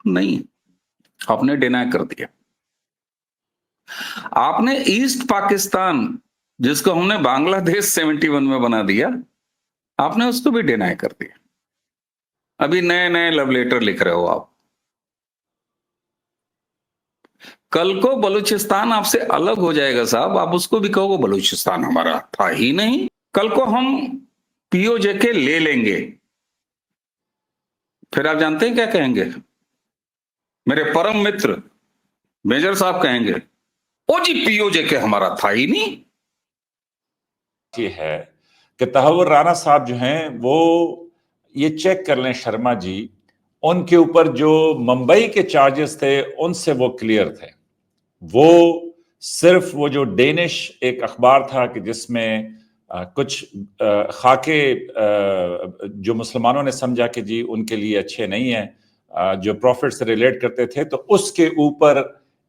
नहीं, आपने डिनाई कर दिया। आपने ईस्ट पाकिस्तान, जिसको हमने बांग्लादेश 71 में बना दिया, आपने उसको भी डिनाई कर दिया। अभी नए नए लव लेटर लिख रहे हो आप। कल को बलूचिस्तान आपसे अलग हो जाएगा साहब, आप उसको भी कहोगे बलूचिस्तान हमारा था ही नहीं। कल को हम पीओजे के ले लेंगे, फिर आप जानते हैं क्या कहेंगे? मेरे परम मित्र मेजर साहब कहेंगे, ओ जी पीओजे के हमारा था ही नहीं। ये है कि तहव्वुर राना साहब जो हैं वो ये चेक कर लें शर्मा जी, उनके ऊपर जो मुंबई के चार्जेस थे उनसे वो क्लियर थे। वो सिर्फ वो जो डेनिश एक अखबार था कि जिसमें कुछ खाके जो मुसलमानों ने समझा कि जी उनके लिए अच्छे नहीं है, जो प्रॉफिट से रिलेट करते थे, तो उसके ऊपर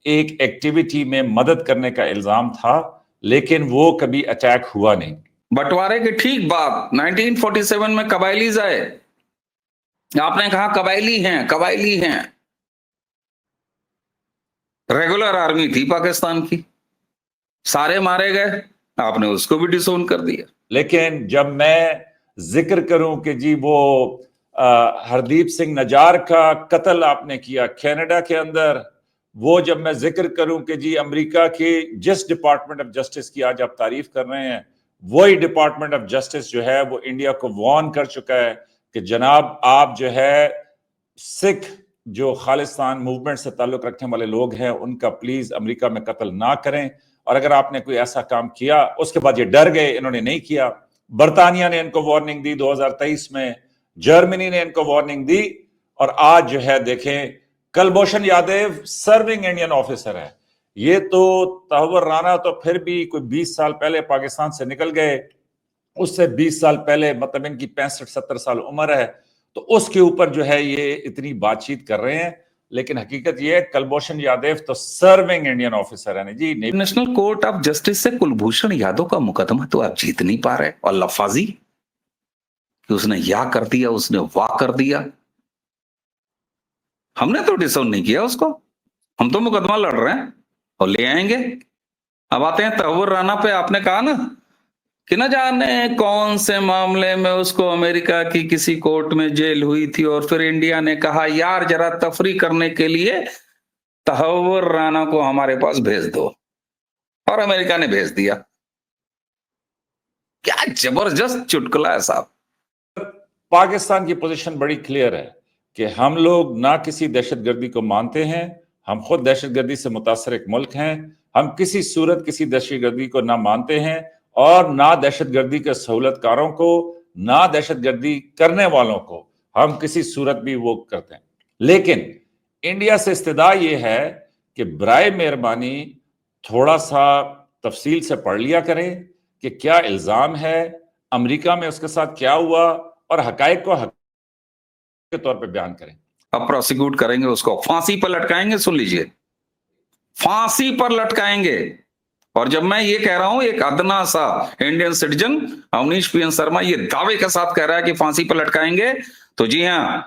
एक एक्टिविटी में मदद करने का इल्जाम था, लेकिन वो कभी अटैक हुआ नहीं। बंटवारे की ठीक बात 1947 में कबायलीज आए, आपने कहा कबायली हैं, कबायली हैं। रेगुलर आर्मी थी पाकिस्तान की, सारे मारे गए, आपने उसको भी डिसोन कर दिया। लेकिन जब मैं जिक्र करूं कि जी वो हरदीप सिंह नजार का कत्ल आपने किया कनाडा के अंदर, वो जब मैं जिक्र करूं कि जी अमेरिका के जिस डिपार्टमेंट ऑफ जस्टिस की आज आप तारीफ कर रहे हैं, वही डिपार्टमेंट ऑफ जस्टिस जो है वो इंडिया को वार्न कर चुका है कि जनाब आप जो है सिख जो खालिस्तान मूवमेंट से ताल्लुक रखने वाले लोग हैं उनका प्लीज अमेरिका में कत्ल ना करें, और अगर आपने कोई ऐसा काम किया, उसके बाद ये डर गए, इन्होंने नहीं किया। बर्तानिया ने इनको वार्निंग दी 2023 में, जर्मनी ने इनको वार्निंग दी, और आज जो है देखें Kulbhushan Yadav serving Indian officer है। ये तो तहव्वुर राना तो फिर भी कोई 20 साल पहले पाकिस्तान से निकल गए, उससे 20 साल पहले मतलब इनकी 65-70 साल उम्र है, तो उसके ऊपर जो है ये इतनी बातचीत कर रहे हैं। लेकिन हकीकत ये है कुलभूषण यादव तो सर्विंग इंडियन ऑफिसर है जी। नेशनल कोर्ट ऑफ जस्टिस से कुलभूषण यादव का मुकदमा तो आप जीत नहीं पा रहे, और लफाजी कि उसने या कर दिया, उसने वाह कर दिया। हमने तो डिसोन नहीं किया उसको, हम तो मुकदमा लड़ रहे हैं और ले आएंगे। अब आते हैं तहव्वुर राना पे। आपने कहा ना कि न जाने कौन से मामले में उसको अमेरिका की किसी कोर्ट में जेल हुई थी, और फिर इंडिया ने कहा यार जरा तफरी करने के लिए तहव्वुर राना को हमारे पास भेज दो, और अमेरिका ने भेज दिया। क्या जबरदस्त चुटकुला है साहब। पाकिस्तान की पोजीशन बड़ी क्लियर है कि हम लोग ना किसी दहशतगर्दी को मानते हैं, हम खुद दहशतगर्दी से मुतासर एक मुल्क हैं, हम किसी सूरत किसी दहशतगर्दी को ना मानते हैं, और ना दहशतगर्दी के सहूलतकारों को, ना दहशतगर्दी करने वालों को हम किसी सूरत भी वो करते हैं। लेकिन इंडिया से इस्तदा ये है कि बराए मेहरबानी थोड़ा सा तफसील से पढ़ लिया करें कि क्या इल्जाम है, अमेरिका में उसके साथ क्या हुआ, और हकायक को हक के तौर पे बयान करें। अब प्रोसिक्यूट करेंगे, उसको फांसी पर लटकाएंगे। सुन लीजिए, फांसी पर लटकाएंगे। और जब मैं ये कह रहा हूं, एक अदना सा Indian citizen Avneesh PN Sharma ये दावे के साथ कह रहा है कि फांसी पर लटकाएंगे, तो जी हां,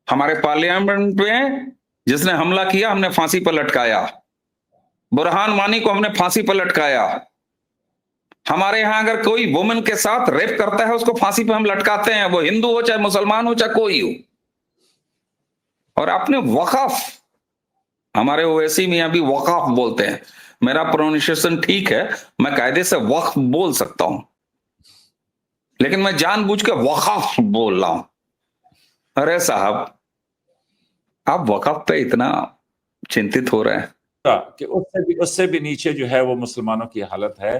हमारे पार्लियामेंट में जिसने हमला किया हमने फांसी पर लटकाया, बुरहान वानी को हमने फांसी पर लटकाया। हमारे यहां अगर कोई वुमेन के साथ रेप करता है उसको फांसी पर हम लटकाते हैं, वो हिंदू हो चाहे मुसलमान हो चाहे कोई हो। और आपने वक़ाफ, हमारे ओवैसी मियां भी वक़ाफ बोलते हैं, मेरा प्रोनाउंसिएशन ठीक है, मैं कायदे से वक्फ बोल सकता हूं, लेकिन मैं जानबूझ के वक़ाफ बोल रहा हूं। अरे साहब, आप वक़ाफ पे इतना चिंतित हो रहे हैं कि उससे भी नीचे जो है वो मुसलमानों की हालत है।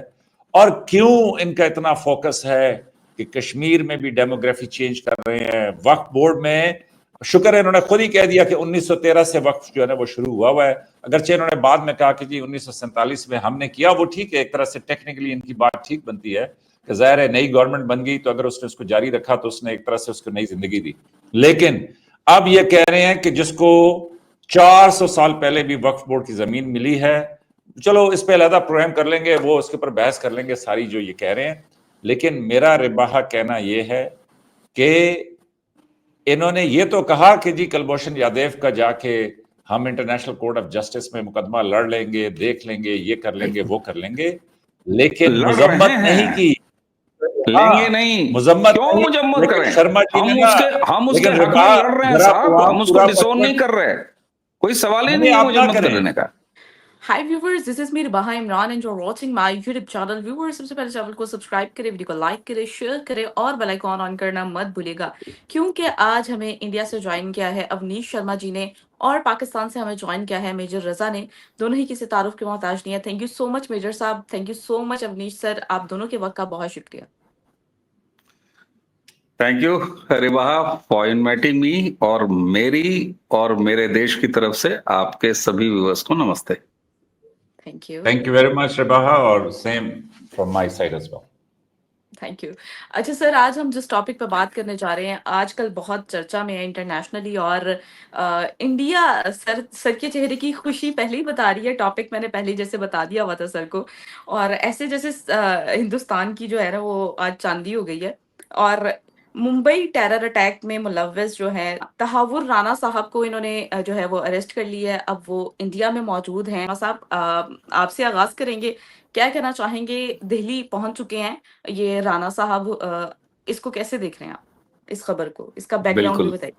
और क्यों इनका इतना फोकस है कि कश्मीर में भी डेमोग्राफी चेंज कर रहे हैं। वक्फ बोर्ड में शुक्र है इन्होंने खुद ही कह दिया कि 1913 से वक्फ जो है ना वो शुरू हुआ है, अगरचे इन्होंने बाद में कहा कि जी 1947 में हमने किया। वो ठीक है, एक तरह से टेक्निकली इनकी बात ठीक बनती है कि जाहिर है नई गवर्नमेंट बन गई तो अगर उसने उसको जारी रखा तो उसने एक तरह से उसको नई जिंदगी दी। लेकिन अब ये कह रहे हैं कि जिसको 400 साल पहले भी वक्फ बोर्ड की जमीन मिली है, चलो इस पे अलहदा प्रोग्राम कर लेंगे, वो उसके ऊपर बहस कर लेंगे सारी जो ये कह रहे हैं। लेकिन मेरा रिबाहा कहना यह है कि इन्होंने ये तो कहा कि जी कुलभूषण यादव का जाके हम इंटरनेशनल कोर्ट ऑफ जस्टिस में मुकदमा लड़ लेंगे, देख लेंगे, ये कर लेंगे, वो कर लेंगे, लेकिन लड़ मुजम्मत रहे नहीं हैं, की। लेंगे हाँ, नहीं। मुजम्मत क्यों नहीं, मजम्मत लेकिन करें? शर्मा जी ने ना, हम उसके लेकिन हक में रिबा लड़ रहे हैं जरा साहब, हम उसको पूरा डिसोन नहीं पर्सपेक्ट कर रहे। कोई सवाल ही नहीं, नहीं है आप ना मजम्मत करें। करने का। Hi viewers, this is me Ribaha Imran and you're watching my YouTube channel. Viewers, सबसे पहले चैनल को सब्सक्राइब करें, वीडियो को लाइक करें, शेयर करें और बेल आइकॉन ऑन करना मत भूलिएगा, क्योंकि आज हमें इंडिया से ज्वाइन किया है अवनीश शर्मा जी ने और पाकिस्तान से हमें ज्वाइन किया है मेजर रजा ने। दोनों ही किसी तारुफ के मोहताज नहीं है। Thank you so much major साहब, thank you so much Avnish sir, आप दोनों के वक्त का बहुत शुक्रिया। Thank you Ribaha for inviting me, और मेरी और मेरे देश की तरफ से आपके सभी व्यूअर्स को नमस्ते। Thank you. Thank you very much Ribaha, और same from my side as well. Thank you. अच्छा सर, आज हम जिस टॉपिक पर बात करने जा रहे हैं आजकल बहुत चर्चा में है इंटरनेशनली, और इंडिया सर के चेहरे की खुशी पहले ही बता रही है। टॉपिक मैंने पहले जैसे बता दिया हुआ था सर को, और ऐसे जैसे हिंदुस्तान की जो है ना वो आज चांदी हो गई है। और मुंबई टेरर अटैक में मुलव्वस जो है तहावुर राणा साहब को इन्होंने जो है वो अरेस्ट कर लिया है। अब वो इंडिया में मौजूद हैं। राणा साहब, आपसे आगाज करेंगे, क्या कहना चाहेंगे? दिल्ली पहुंच चुके हैं ये राणा साहब, इसको कैसे देख रहे हैं आप, इस खबर को, इसका बैकग्राउंड भी बिल्कुल बताइए।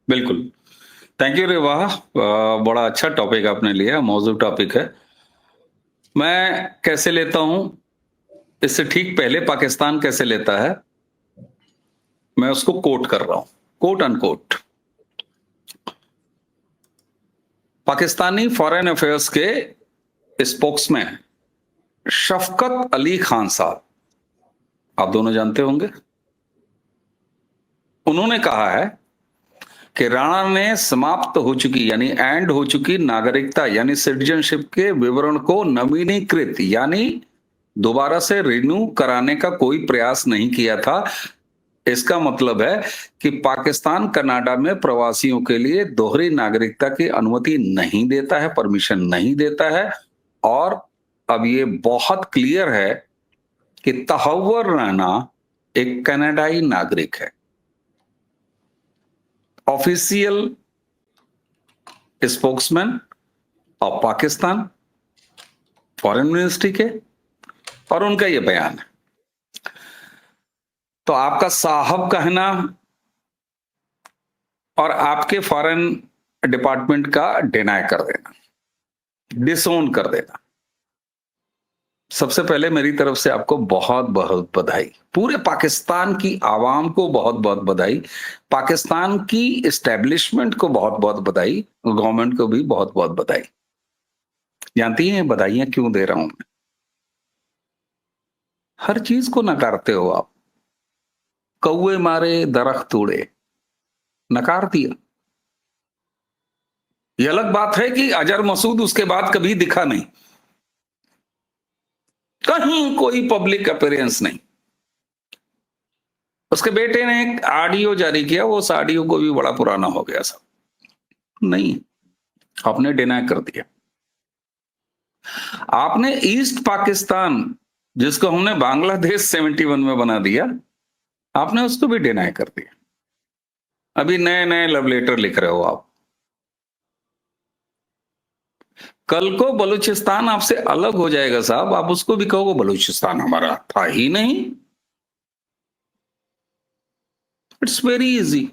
बिल्कुल, थैंक यू रिबाहा। बड़ा अच्छा टॉपिक आपने लिया, मौजूद टॉपिक है। मैं कैसे लेता हूं, इससे ठीक पहले पाकिस्तान कैसे लेता है, मैं उसको कोट कर रहा हूं, quote unquote. Pakistani foreign affairs के स्पोक्समैन शफकत अली खान साहब, आप दोनों जानते होंगे, उन्होंने कहा है कि राणा ने समाप्त हो चुकी यानी एंड हो चुकी नागरिकता यानी सिटीजनशिप के विवरण को नवीनीकृत यानी दोबारा से रिन्यू कराने का कोई प्रयास नहीं किया था। इसका मतलब है कि पाकिस्तान कनाडा में प्रवासियों के लिए दोहरी नागरिकता की अनुमति नहीं देता है, परमिशन नहीं देता है। और अब ये बहुत क्लियर है कि तहव्वुर राणा एक कनाडाई नागरिक है। Official spokesman of Pakistan foreign ministry के, और उनका यह बयान है। तो आपका साहब कहना और आपके फॉरेन डिपार्टमेंट का डिनाई कर देना, डिसोन कर देना, सबसे पहले मेरी तरफ से आपको बहुत बहुत बधाई। पूरे पाकिस्तान की आवाम को बहुत बहुत बधाई, पाकिस्तान की एस्टेब्लिशमेंट को बहुत बहुत बधाई, गवर्नमेंट को भी बहुत बहुत बधाई। जानती हैं बधाइयां क्यों दे रहा हूं मैं? हर चीज को नकारते हो आप, कौवे मारे दरख्त उड़े, नकार दिया। यह अलग बात है कि अजहर मसूद उसके बाद कभी दिखा नहीं, कहीं कोई पब्लिक अपीयरेंस नहीं। उसके बेटे ने एक ऑडियो जारी किया, वो उस ऑडियो को भी बड़ा पुराना हो गया सब, नहीं, आपने डिनाई कर दिया। आपने ईस्ट पाकिस्तान, जिसको हमने बांग्लादेश 71 में बना दिया, आपने उसको भी डिनाई कर दिया। अभी नए नए लव लेटर लिख रहे हो आप। कल को बलूचिस्तान आपसे अलग हो जाएगा साहब, आप उसको भी कहोगे बलूचिस्तान हमारा था ही नहीं। It's very easy.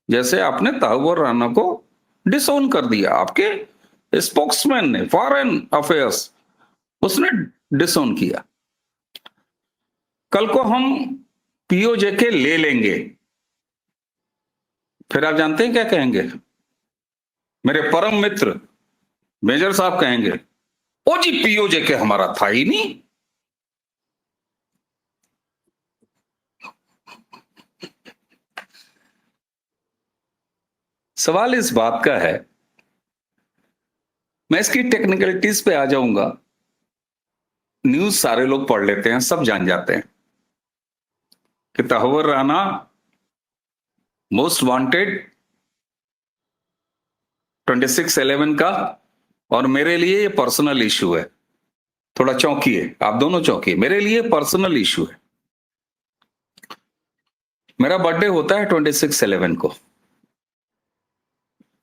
जैसे आपने तहव्वुर राणा को डिसोन कर दिया, आपके स्पोक्समैन ने फॉरेन अफेयर्स, उसने डिसोन किया। कल को हम पीओजे के ले लेंगे, फिर आप जानते हैं क्या कहेंगे? मेरे परम मित्र मेजर साहब कहेंगे, ओ जी पीओजे के हमारा था ही नहीं। सवाल इस बात का है, मैं इसकी टेक्निकलिटीज पे आ जाऊंगा। न्यूज सारे लोग पढ़ लेते हैं, सब जान जाते हैं कि तहव्वुर राणा मोस्ट वांटेड 26/11 का, और मेरे लिए ये पर्सनल इशू है। थोड़ा चौंकिए, आप दोनों चौंकिए, मेरे लिए पर्सनल इशू है। मेरा बर्थडे होता है 26/11 को।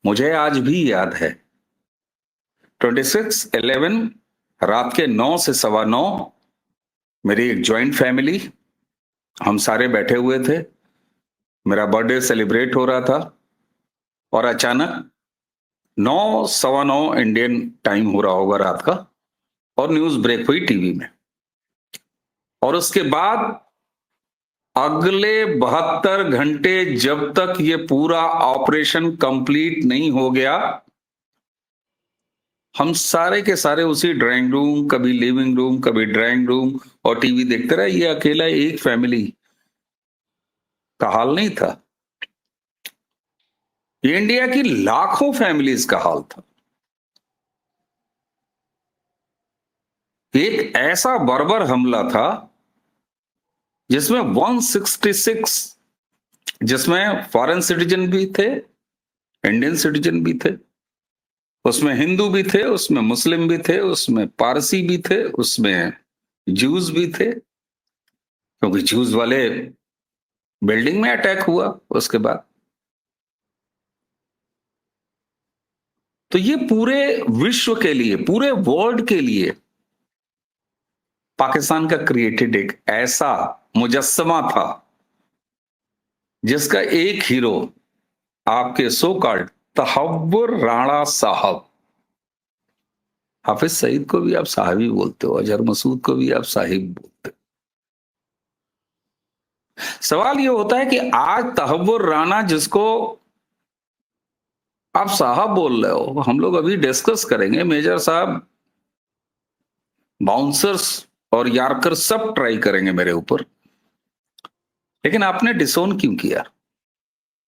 मुझे आज भी याद है 26/11 रात के 9 से 9:15 मेरी एक ज्वाइंट फैमिली, हम सारे बैठे हुए थे, मेरा बर्थडे सेलिब्रेट हो रहा था और अचानक 9 सवा 9 इंडियन टाइम हो रहा होगा रात का, और न्यूज ब्रेक हुई टीवी में। और उसके बाद अगले 72 घंटे जब तक ये पूरा ऑपरेशन कंप्लीट नहीं हो गया, हम सारे के सारे उसी ड्राइंग रूम, कभी लिविंग रूम, कभी ड्राइंग रूम और टीवी देखते रहे। ये अकेला एक फैमिली का हाल नहीं था, ये इंडिया की लाखों फैमिलीज का हाल था। एक ऐसा बर्बर हमला था जिसमें 166, जिसमें फॉरेन सिटीजन भी थे, इंडियन सिटीजन भी थे, उसमें हिंदू भी थे, उसमें मुस्लिम भी थे, उसमें पारसी भी थे, उसमें जूस भी थे, क्योंकि जूस वाले बिल्डिंग में अटैक हुआ उसके बाद। तो ये पूरे विश्व के लिए, पूरे वर्ल्ड के लिए पाकिस्तान का क्रिएटेड एक ऐसा मुजस्समा था जिसका एक हीरो आपके सो कॉल्ड तहव्वुर राणा साहब, हाफिज सईद को भी आप साहब ही बोलते हो, अजहर मसूद को भी आप साहिब बोलते हो। सवाल ये होता है कि आज तहव्वुर राणा, जिसको आप साहब बोल रहे हो, हम लोग अभी डिस्कस करेंगे, मेजर साहब बाउंसर्स और यार्कर सब ट्राई करेंगे मेरे ऊपर, लेकिन आपने डिसोन क्यों किया?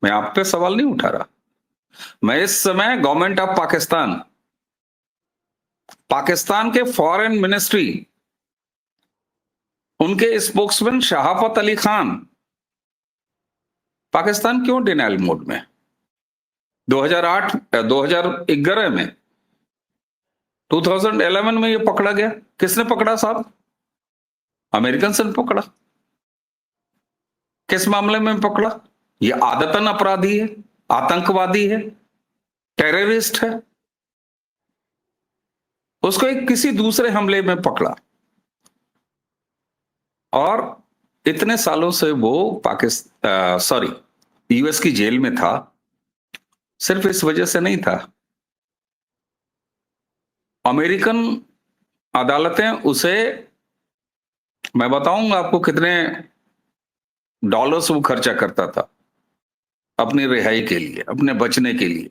मैं आप पे सवाल नहीं उठा रहा। मैं इस समय गवर्नमेंट ऑफ पाकिस्तान, पाकिस्तान के फॉरेन मिनिस्ट्री, उनके स्पोक्समैन शहाफत अली खान, पाकिस्तान क्यों डिनाइल मोड में? 2011 में, 2011 में ये पकड़ा गया। किसने पकड़ा साहब? अमेरिकन से पकड़ा। किस मामले में पकड़ा? ये आदतन अपराधी है, आतंकवादी है, टेररिस्ट है। उसको एक किसी दूसरे हमले में पकड़ा और इतने सालों से वो यूएस की जेल में था। सिर्फ इस वजह से नहीं था, अमेरिकन अदालतें उसे, मैं बताऊंगा आपको कितने डॉलर्स वो खर्चा करता था अपनी रिहाई के लिए, अपने बचने के लिए,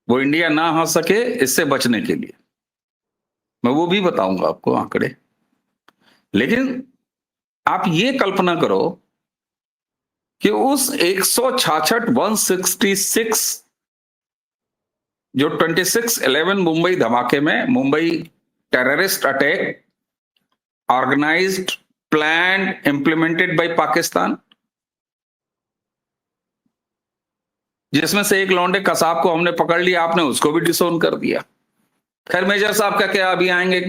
वो इंडिया ना आ सके इससे बचने के लिए। मैं वो भी बताऊंगा आपको आंकड़े। लेकिन आप ये कल्पना करो कि उस 166 जो 26/11 मुंबई धमाके में, Mumbai terrorist attack organised, planned, implemented by Pakistan, जिसमें से एक लौंडे कसाब को हमने पकड़ लिया, आपने उसको भी डिसोन कर दिया। खैर मेजर साहब का क्या अभी आएंगे,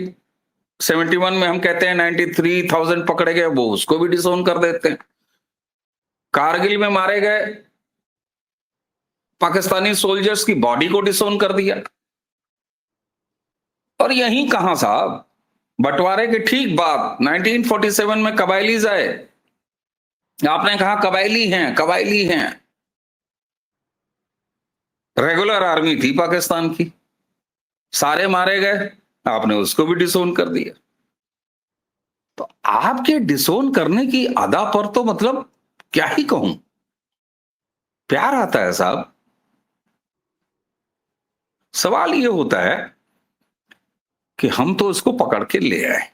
71 में हम कहते हैं 93,000 पकड़े गए, वो उसको भी डिसोन कर देते हैं। कारगिल में मारे गए पाकिस्तानी सोल्जर्स की बॉडी को डिसोन कर दिया। और यहीं कहां साहब, बंटवारे के ठीक बाद 1947 में कबायलीज आए, आपने कहा कबायली हैं, कबायली हैं। रेगुलर आर्मी थी पाकिस्तान की, सारे मारे गए, आपने उसको भी डिसोन कर दिया। तो आपके डिसोन करने की अदा पर तो मतलब क्या ही कहूं, प्यार आता है साहब। सवाल यह होता है कि हम तो उसको पकड़ के ले आए,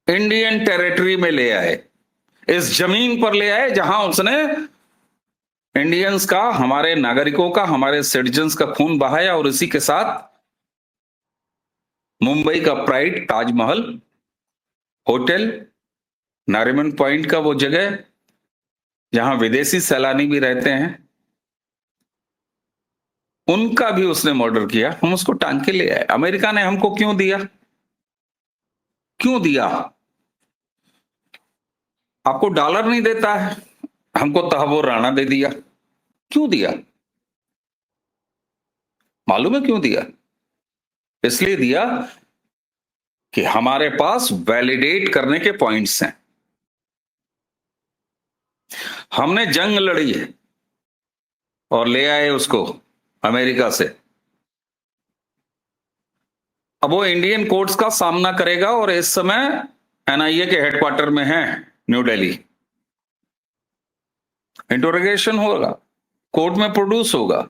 इंडियन टेरिटरी में ले आए, इस जमीन पर ले आए जहां उसने इंडियंस का, हमारे नागरिकों का, हमारे सिटीजन्स का खून बहाया, और इसी के साथ मुंबई का pride Taj Mahal hotel, Nariman point का वो जगह जहां विदेशी सैलानी भी रहते हैं, उनका भी उसने मर्डर किया। हम उसको टांग के ले आए। अमेरिका ने हमको क्यों दिया? क्यों दिया? आपको डॉलर नहीं देता है, हमको तहव्वुर राणा दे दिया। क्यों दिया? मालूम है क्यों दिया? इसलिए दिया कि हमारे पास वैलिडेट करने के पॉइंट्स हैं। हमने जंग लड़ी है और ले आए उसको अमेरिका से। अब वो इंडियन कोर्ट्स का सामना करेगा और इस समय एनआईए के हेडक्वार्टर में है न्यू दिल्ली। इंटरोगेशन होगा, कोर्ट में प्रोड्यूस होगा।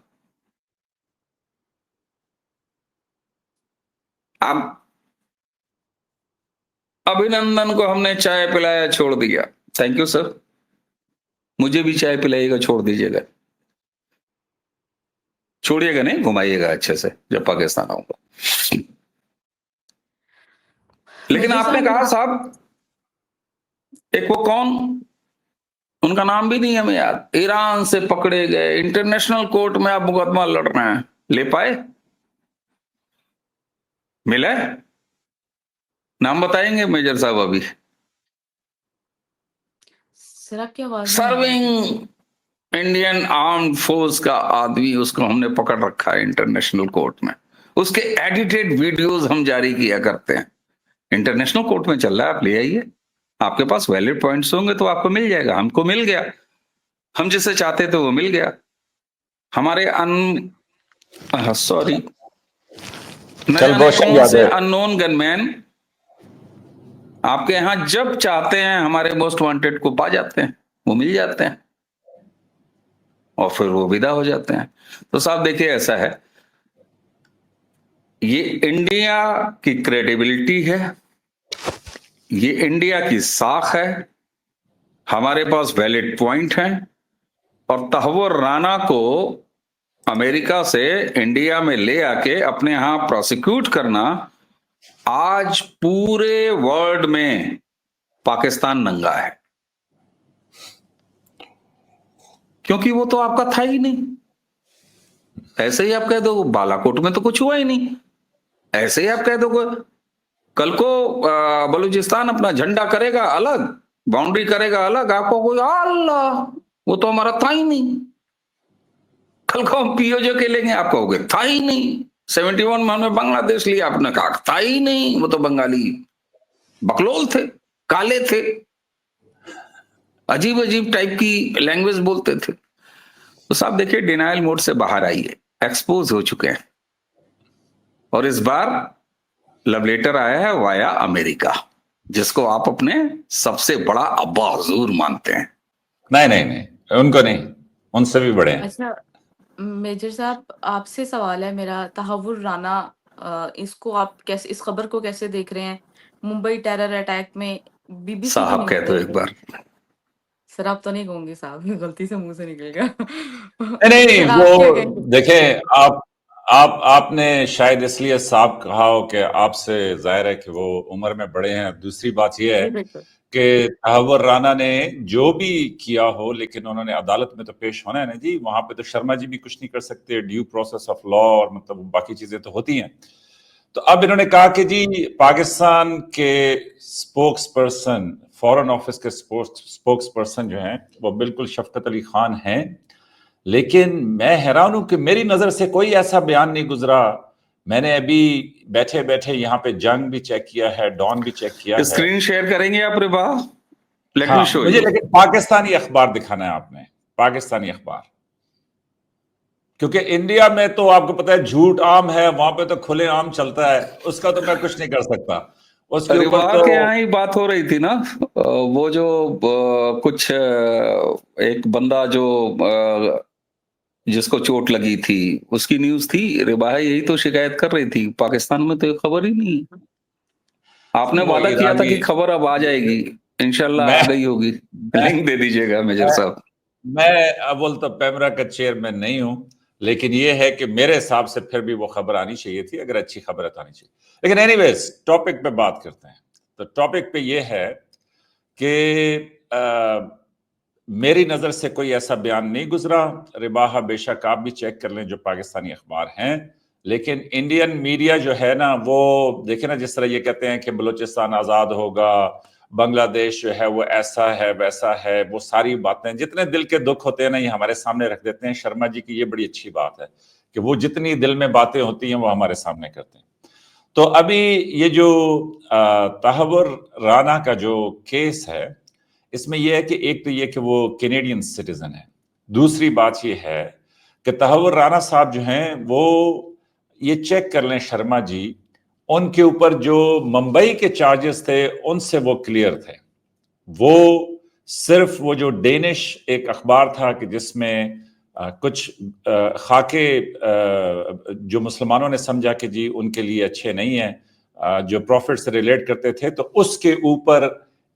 अब अभिनंदन को हमने चाय पिलाया, छोड़ दिया। थैंक यू सर, मुझे भी चाय पिलाइएगा, छोड़ दीजिएगा। छोड़िएगा नहीं, घुमाइएगा अच्छे से जब पाकिस्तान आऊंगा। लेकिन मेजर आपने साहब कहा साहब, एक वो कौन, उनका नाम भी नहीं हमें याद, ईरान से पकड़े गए, इंटरनेशनल कोर्ट में आप मुकदमा लड़ रहे हैं, ले पाए? मिला? नाम बताएंगे मेजर साहब? अभी सर आपकी आवाज नहीं आ रही। सर्विंग इंडियन आर्म फोर्स का आदमी, उसको हमने पकड़ रखा है इंटरनेशनल कोर्ट में। उसके एडिटेड वीडियोस हम जारी किया करते हैं। इंटरनेशनल कोर्ट में चल रहा है, आप ले आइए। आपके पास वैलिड पॉइंट्स होंगे तो आपको मिल जाएगा। हमको मिल गया, हम जिसे चाहते थे वो मिल गया। हमारे सॉरी, अननोन गनमैन आपके यहां जब चाहते हैं हमारे मोस्ट वांटेड को पा जाते हैं, वो मिल जाते हैं और फिर वो विदा हो जाते हैं। तो साहब देखिए, ऐसा है, ये इंडिया की क्रेडिबिलिटी है, ये इंडिया की साख है। हमारे पास वैलिड पॉइंट है और तहव्वुर राणा को अमेरिका से इंडिया में ले आके अपने यहां प्रोसिक्यूट करना, आज पूरे वर्ल्ड में पाकिस्तान नंगा है, क्योंकि वो तो आपका था ही नहीं। ऐसे ही आप कह दो बालाकोट में तो कुछ हुआ ही नहीं, ऐसे ही आप कह दो कल को बलूचिस्तान अपना झंडा करेगा अलग, बाउंड्री करेगा अलग, आपको कोई अल्लाह वो तो हमारा था ही नहीं। कल को हम पीओजे के लेंगे, आप कहोगे था ही नहीं। 71 में हमने बांग्लादेश लिया, आपने कहा था ही नहीं, वो तो बंगाली बकलोल थे, काले थे, अजीब अजीब टाइप की लैंग्वेज बोलते थे। तो साहब देखिए, डिनायल मोड से बाहर आइए, एक्सपोज हो चुके हैं। और इस बार लव लेटर आया है वाया अमेरिका, जिसको आप अपने सबसे बड़ा अब्बा हुजूर मानते हैं। नहीं नहीं नहीं, उनको नहीं, उनसे भी बड़े हैं। अच्छा मेजर साहब, आपसे सवाल है मेरा, तहव्वुर राणा, इसको आप कैसे, इस खबर को कैसे देख रहे हैं? मुंबई टेरर अटैक में बीबीसी की साहब कहते हो न्यूज़ एक बार। सर आप तो नहीं कहूंगे साहब, गलती से मुंह से निकल गया। नहीं सर आप क्या वो कहेंगे? देखें, आपने शायद इसलिए साहब कहा हो कि आपसे जाहिर है कि वो उम्र में बड़े हैं। दूसरी बात यह है जी बिल्कुल। कि तहव्वुर राणा ने जो भी किया हो, लेकिन उन्होंने अदालत में तो पेश होना है ना जी। वहां पे तो शर्मा जी भी कुछ नहीं कर सकते, ड्यू प्रोसेस ऑफ लॉ और मतलब बाकी चीजें तो होती हैं। तो अब इन्होंने कहा कि जी पाकिस्तान के स्पोक्स पर्सन, फॉरेन ऑफिस के स्पोक्स पर्सन जो हैं वो बिल्कुल शफकत अली खान हैं। लेकिन मैं हैरान हूं कि मेरी नजर से कोई ऐसा बयान नहीं गुजरा। मैंने अभी बैठे बैठे यहाँ पे जंग भी चेक किया है, डॉन भी चेक किया है। स्क्रीन शेयर करेंगे आप? रे वाह, लेट हाँ, मी शो मुझे यू। लेकिन पाकिस्तानी अखबार दिखाना है आपने, पाकिस्तानी अखबार। क्योंकि इंडिया में तो आपको पता है झूठ आम है, वहां पे तो खुले आम चलता है, उसका तो मैं कुछ नहीं कर सकता। उसके ऊपर रिवा तो के यहाँ ही बात हो रही थी ना, वो जो कुछ एक बंदा जो जिसको चोट लगी थी, उसकी न्यूज थी। रिवा यही तो शिकायत कर रही थी, पाकिस्तान में तो ये खबर ही नहीं है। आपने वो वादा किया था ईरानी, कि खबर अब आ जाएगी, इंशाल्लाह मैं आ गई होगी। मैं लिंक दे दीजिएगा मेजर साहब। मैं अव्वल तो पैमरा का चेयरमैन नहीं हूं, लेकिन यह है कि मेरे हिसाब से फिर भी वो खबर आनी चाहिए थी, अगर अच्छी खबर है तो आनी चाहिए। लेकिन एनीवेज, टॉपिक पे बात करते हैं। तो टॉपिक पे यह है कि मेरी नजर से कोई ऐसा बयान नहीं गुजरा। रिबाहा बेशक आप भी चेक कर लें जो पाकिस्तानी अखबार हैं, लेकिन इंडियन मीडिया जो है ना, वो देखे ना, जिस तरह ये कहते हैं कि बलूचिस्तान आजाद होगा, बांग्लादेश जो है वो ऐसा है वैसा है, वो सारी बातें, जितने दिल के दुख होते हैं ना, ये हमारे सामने रख देते हैं। शर्मा जी की ये बड़ी अच्छी बात है कि वो जितनी दिल में बातें होती हैं वो हमारे सामने करते हैं। तो अभी ये जो तहव्वुर राना का जो केस है, इसमें यह है कि एक तो ये कि वो कैनेडियन सिटीजन है, दूसरी बात ये है कि तहव्वुर राना साहब जो हैं वो ये चेक कर लें शर्मा जी, उनके ऊपर जो मुंबई के चार्जेस थे उनसे वो क्लियर थे। वो सिर्फ वो जो डेनिश एक अखबार था कि जिसमें कुछ खाके जो मुसलमानों ने समझा कि जी उनके लिए अच्छे नहीं है, जो प्रॉफिट से रिलेट करते थे, तो उसके ऊपर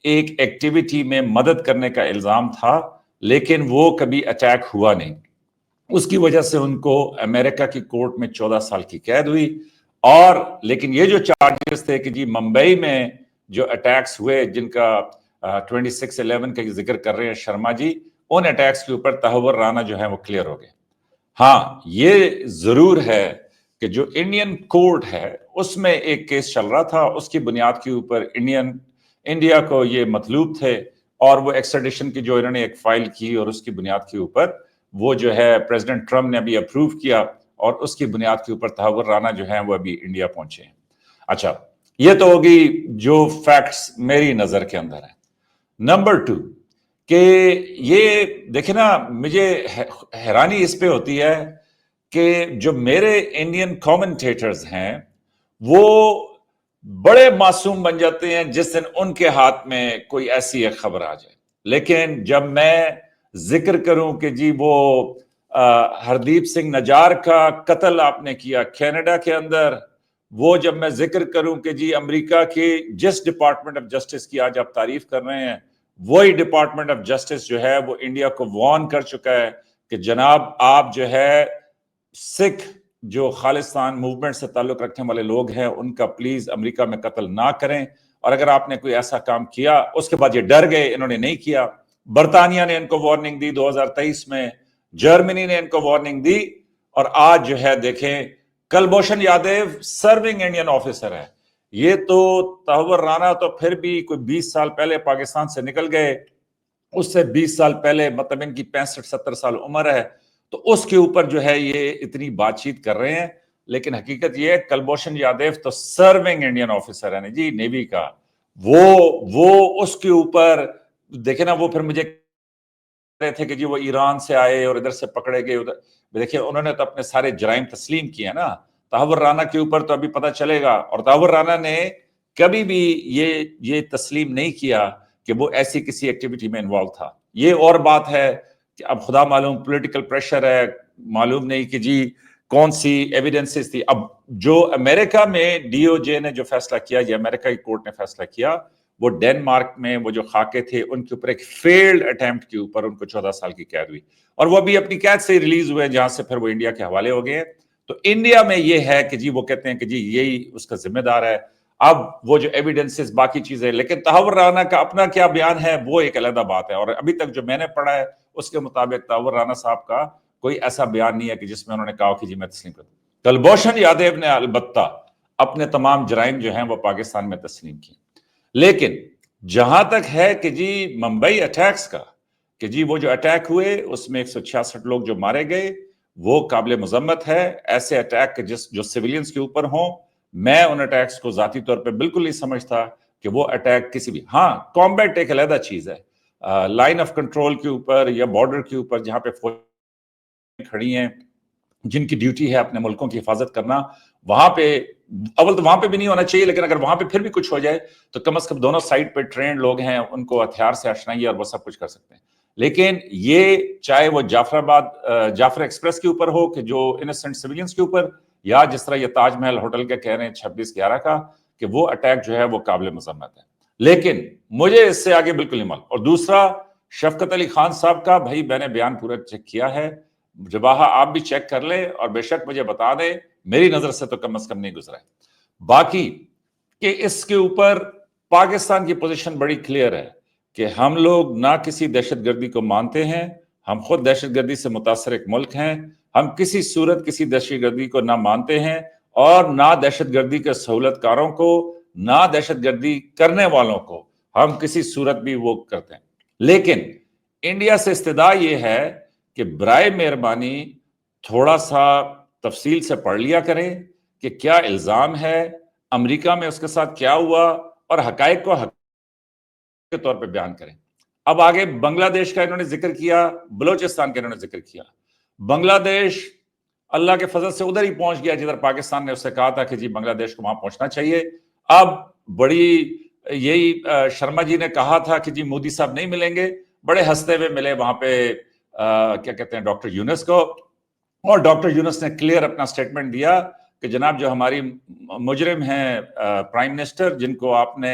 एक एक्टिविटी में मदद करने का इल्जाम था, लेकिन वो कभी अटैक हुआ नहीं। उसकी वजह से उनको अमेरिका की कोर्ट में 14 साल की कैद हुई। और लेकिन ये जो चार्जेस थे कि जी मुंबई में जो अटैक्स हुए, जिनका 26/11 का जिक्र कर रहे हैं शर्मा जी, उन अटैक्स के ऊपर तहव्वुर राना जो है वो क्लियर हो गए। हाँ, ये जरूर है कि जो इंडियन कोर्ट है उसमें एक केस चल रहा था, उसकी बुनियाद के ऊपर इंडिया को ये मतलूब थे, और वो एक्स्ट्राडिशन की जो इन्होंने एक फाइल की और उसकी बुनियाद के ऊपर वो जो है प्रेसिडेंट ट्रम्प ने अभी अप्रूव किया, और उसकी बुनियाद के ऊपर तहव्वुर राना जो है वो अभी इंडिया पहुंचे हैं। अच्छा, ये तो होगी जो फैक्ट्स मेरी नजर के अंदर है। नंबर 2 कि ये देखे ना, मुझे हैरानी इस पे होती है कि जो मेरे इंडियन कमेंटेटर्स हैं वो बड़े मासूम बन जाते हैं जिस दिन उनके हाथ में कोई ऐसी एक खबर आ जाए। लेकिन जब मैं जिक्र करूं कि जी वो हरदीप सिंह नजार का कत्ल आपने किया कनाडा के अंदर, वो जब मैं जिक्र करूं कि जी अमेरिका के जिस डिपार्टमेंट ऑफ जस्टिस की आज आप तारीफ कर रहे हैं, वही डिपार्टमेंट ऑफ जस्टिस जो है वो इंडिया को वार्न कर चुका है कि जनाब आप जो है सिख जो खालिस्तान मूवमेंट से ताल्लुक रखने वाले लोग हैं उनका प्लीज अमेरिका में कत्ल ना करें, और अगर आपने कोई ऐसा काम किया, उसके बाद ये डर गए, इन्होंने नहीं किया। बर्तानिया ने इनको वार्निंग दी 2023 में, जर्मनी ने इनको वार्निंग दी, और आज जो है देखें Kulbhushan Yadav serving Indian officer है। ये तो तहव्वुर राना तो फिर भी कोई 20 साल पहले पाकिस्तान से निकल गए, उससे 20 साल पहले मतलब इनकी 65-70 साल उम्र है, तो उसके ऊपर जो है ये इतनी बातचीत कर रहे हैं। लेकिन हकीकत ये है कुलभूषण यादव तो सर्विंग इंडियन ऑफिसर है ना जी, नेवी का। वो उसके ऊपर देखे ना, वो फिर मुझे रहे थे कि जी वो ईरान से आए और इधर से पकड़े गए उधर। देखिए उन्होंने तो अपने सारे जराइम तस्लीम किए ना। तहव्वुर राना के ऊपर तो अभी पता चलेगा, और तहव्वुर राना ने कभी भी ये तस्लीम नहीं किया कि वो ऐसी किसी एक्टिविटी में इन्वॉल्व था। ये और बात है कि अब खुदा मालूम पॉलिटिकल प्रेशर है, मालूम नहीं कि जी कौन सी एविडेंसेस थी। अब जो अमेरिका में डीओजे ने जो फैसला किया, ये अमेरिका की कोर्ट ने फैसला किया, वो डेनमार्क में वो जो खाके थे उनके ऊपर एक फेल्ड अटेम्प्ट के ऊपर उनको 14 साल की कैद हुई, और वो अभी अपनी कैद से रिलीज हुए, जहां से फिर वो इंडिया के हवाले हो गए। तो इंडिया में ये है कि जी वो कहते हैं कि जी यही उसका जिम्मेदार है। अब वो जो एविडेंसेस बाकी चीजें, लेकिन तहव्वुर राना का अपना क्या बयान है वो एक अलग बात है। और अभी तक जो मैंने पढ़ा है उसके मुताबिक तहव्वुर राना साहब का कोई ऐसा बयान नहीं है कि जिसमें उन्होंने कहा कि जी मैं तस्लीम करता हूं। कुलभूषण यादव ने अलबत्ता अपने तमाम जराइम जो हैं वो पाकिस्तान में तस्लीम किए। लेकिन जहां तक है कि जी मुंबई अटैक्स का, कि जी वो जो अटैक हुए उसमें 166 लोग जो मारे गए, वो काबिल मजम्मत है। ऐसे अटैक जो सिविलियंस के ऊपर हों, मैं उन अटैक्स को जाती तौर पे बिल्कुल नहीं समझता कि वो अटैक किसी भी, हाँ कॉम्बैट एक अलग चीज है, लाइन ऑफ कंट्रोल के ऊपर या बॉर्डर के ऊपर जहां पे फौज खड़ी हैं, जिनकी ड्यूटी है अपने मुल्कों की हिफाजत करना, वहां पे अव्वल तो वहां पे भी नहीं होना चाहिए, लेकिन अगर वहां पे फिर भी कुछ हो जाए तो कम से कम दोनों साइड पे ट्रेन लोग हैं, उनको हथियार से आशनाई है और वो सब कुछ कर सकते हैं। लेकिन ये चाहे वो जाफर एक्सप्रेस के ऊपर हो कि जो इनोसेंट सिविलियंस के ऊपर, या जिस तरह ये ताजमहल होटल के कह रहे हैं 26/11 का, कि वो अटैक जो है वो काबिल मजम्मत है। लेकिन मुझे इससे आगे बिल्कुल नहीं मालूम। और दूसरा, शफकत अली खान साहब का, भाई मैंने बयान पूरा चेक किया है, जवाहा आप भी चेक कर ले और बेशक मुझे बता दे, मेरी नजर से तो कम से कम नहीं गुजरा है। बाकी कि इसके ऊपर पाकिस्तान की पोजीशन बड़ी क्लियर है कि हम लोग ना किसी दहशतगर्दी को मानते हैं, हम खुद दहशतगर्दी से मुतासर एक मुल्क हैं, हम किसी सूरत किसी दहशतगर्दी को ना मानते हैं, और ना दहशतगर्दी के सहूलतकारों को, ना दहशतगर्दी करने वालों को हम किसी सूरत भी वो करते हैं। लेकिन इंडिया से इस्तदा ये है कि बराए मेहरबानी थोड़ा सा तफसील से पढ़ लिया करें कि क्या इल्जाम है, अमेरिका में उसके साथ क्या हुआ, और हकायक को के तौर पे बयान करें। अब आगे बांग्लादेश का इन्होंने जिक्र किया, बलोचिस्तान का इन्होंने जिक्र किया। बांग्लादेश अल्लाह के फजल से उधर ही पहुंच गया जिधर पाकिस्तान ने उससे कहा था कि जी बांग्लादेश को वहां पहुंचना चाहिए। अब बड़ी यही शर्मा जी ने कहा था कि जी मोदी साहब नहीं मिलेंगे, बड़े हंसते हुए मिले वहां पे क्या कहते हैं डॉक्टर यूनुस को, और डॉक्टर यूनुस ने क्लियर अपना स्टेटमेंट दिया कि जनाब जो हमारी मुजरिम हैं प्राइम मिनिस्टर जिनको आपने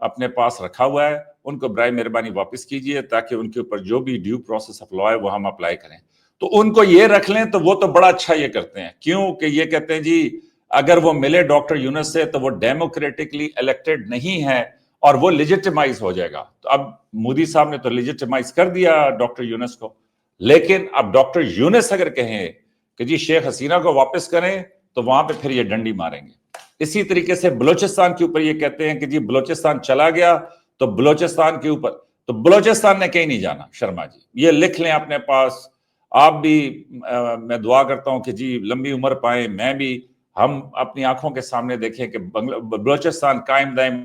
अपने पास रखा हुआ है उनको बराए मेहरबानी वापस कीजिए ताकि उनके ऊपर जो भी ड्यू प्रोसेस ऑफ लॉ है वो हम अप्लाई करें। तो उनको ये रख लें तो वो तो बड़ा अच्छा ये करते हैं, क्यों कि ये कहते हैं जी अगर वो मिले डॉक्टर यूनुस से तो वो डेमोक्रेटिकली इलेक्टेड नहीं है और वो लेजिटिमाइज हो जाएगा। तो अब मोदी साहब ने तो लेजिटिमाइज कर दिया डॉक्टर यूनुस को, लेकिन अब डॉक्टर यूनुस अगर कहें कि जी शेख हसीना को वापस करें तो वहां पे फिर ये डंडी मारेंगे। इसी तरीके से बलोचिस्तान के ऊपर ये कहते हैं कि जी बलोचिस्तान चला गया तो बलोचिस्तान के ऊपर, तो बलोचिस्तान ने कहीं नहीं जाना। शर्मा जी ये लिख लें अपने पास, आप भी मैं दुआ करता हूं कि जी लंबी उम्र पाए, मैं भी, हम अपनी आंखों के सामने देखें कि बलोचिस्तान कायम दायम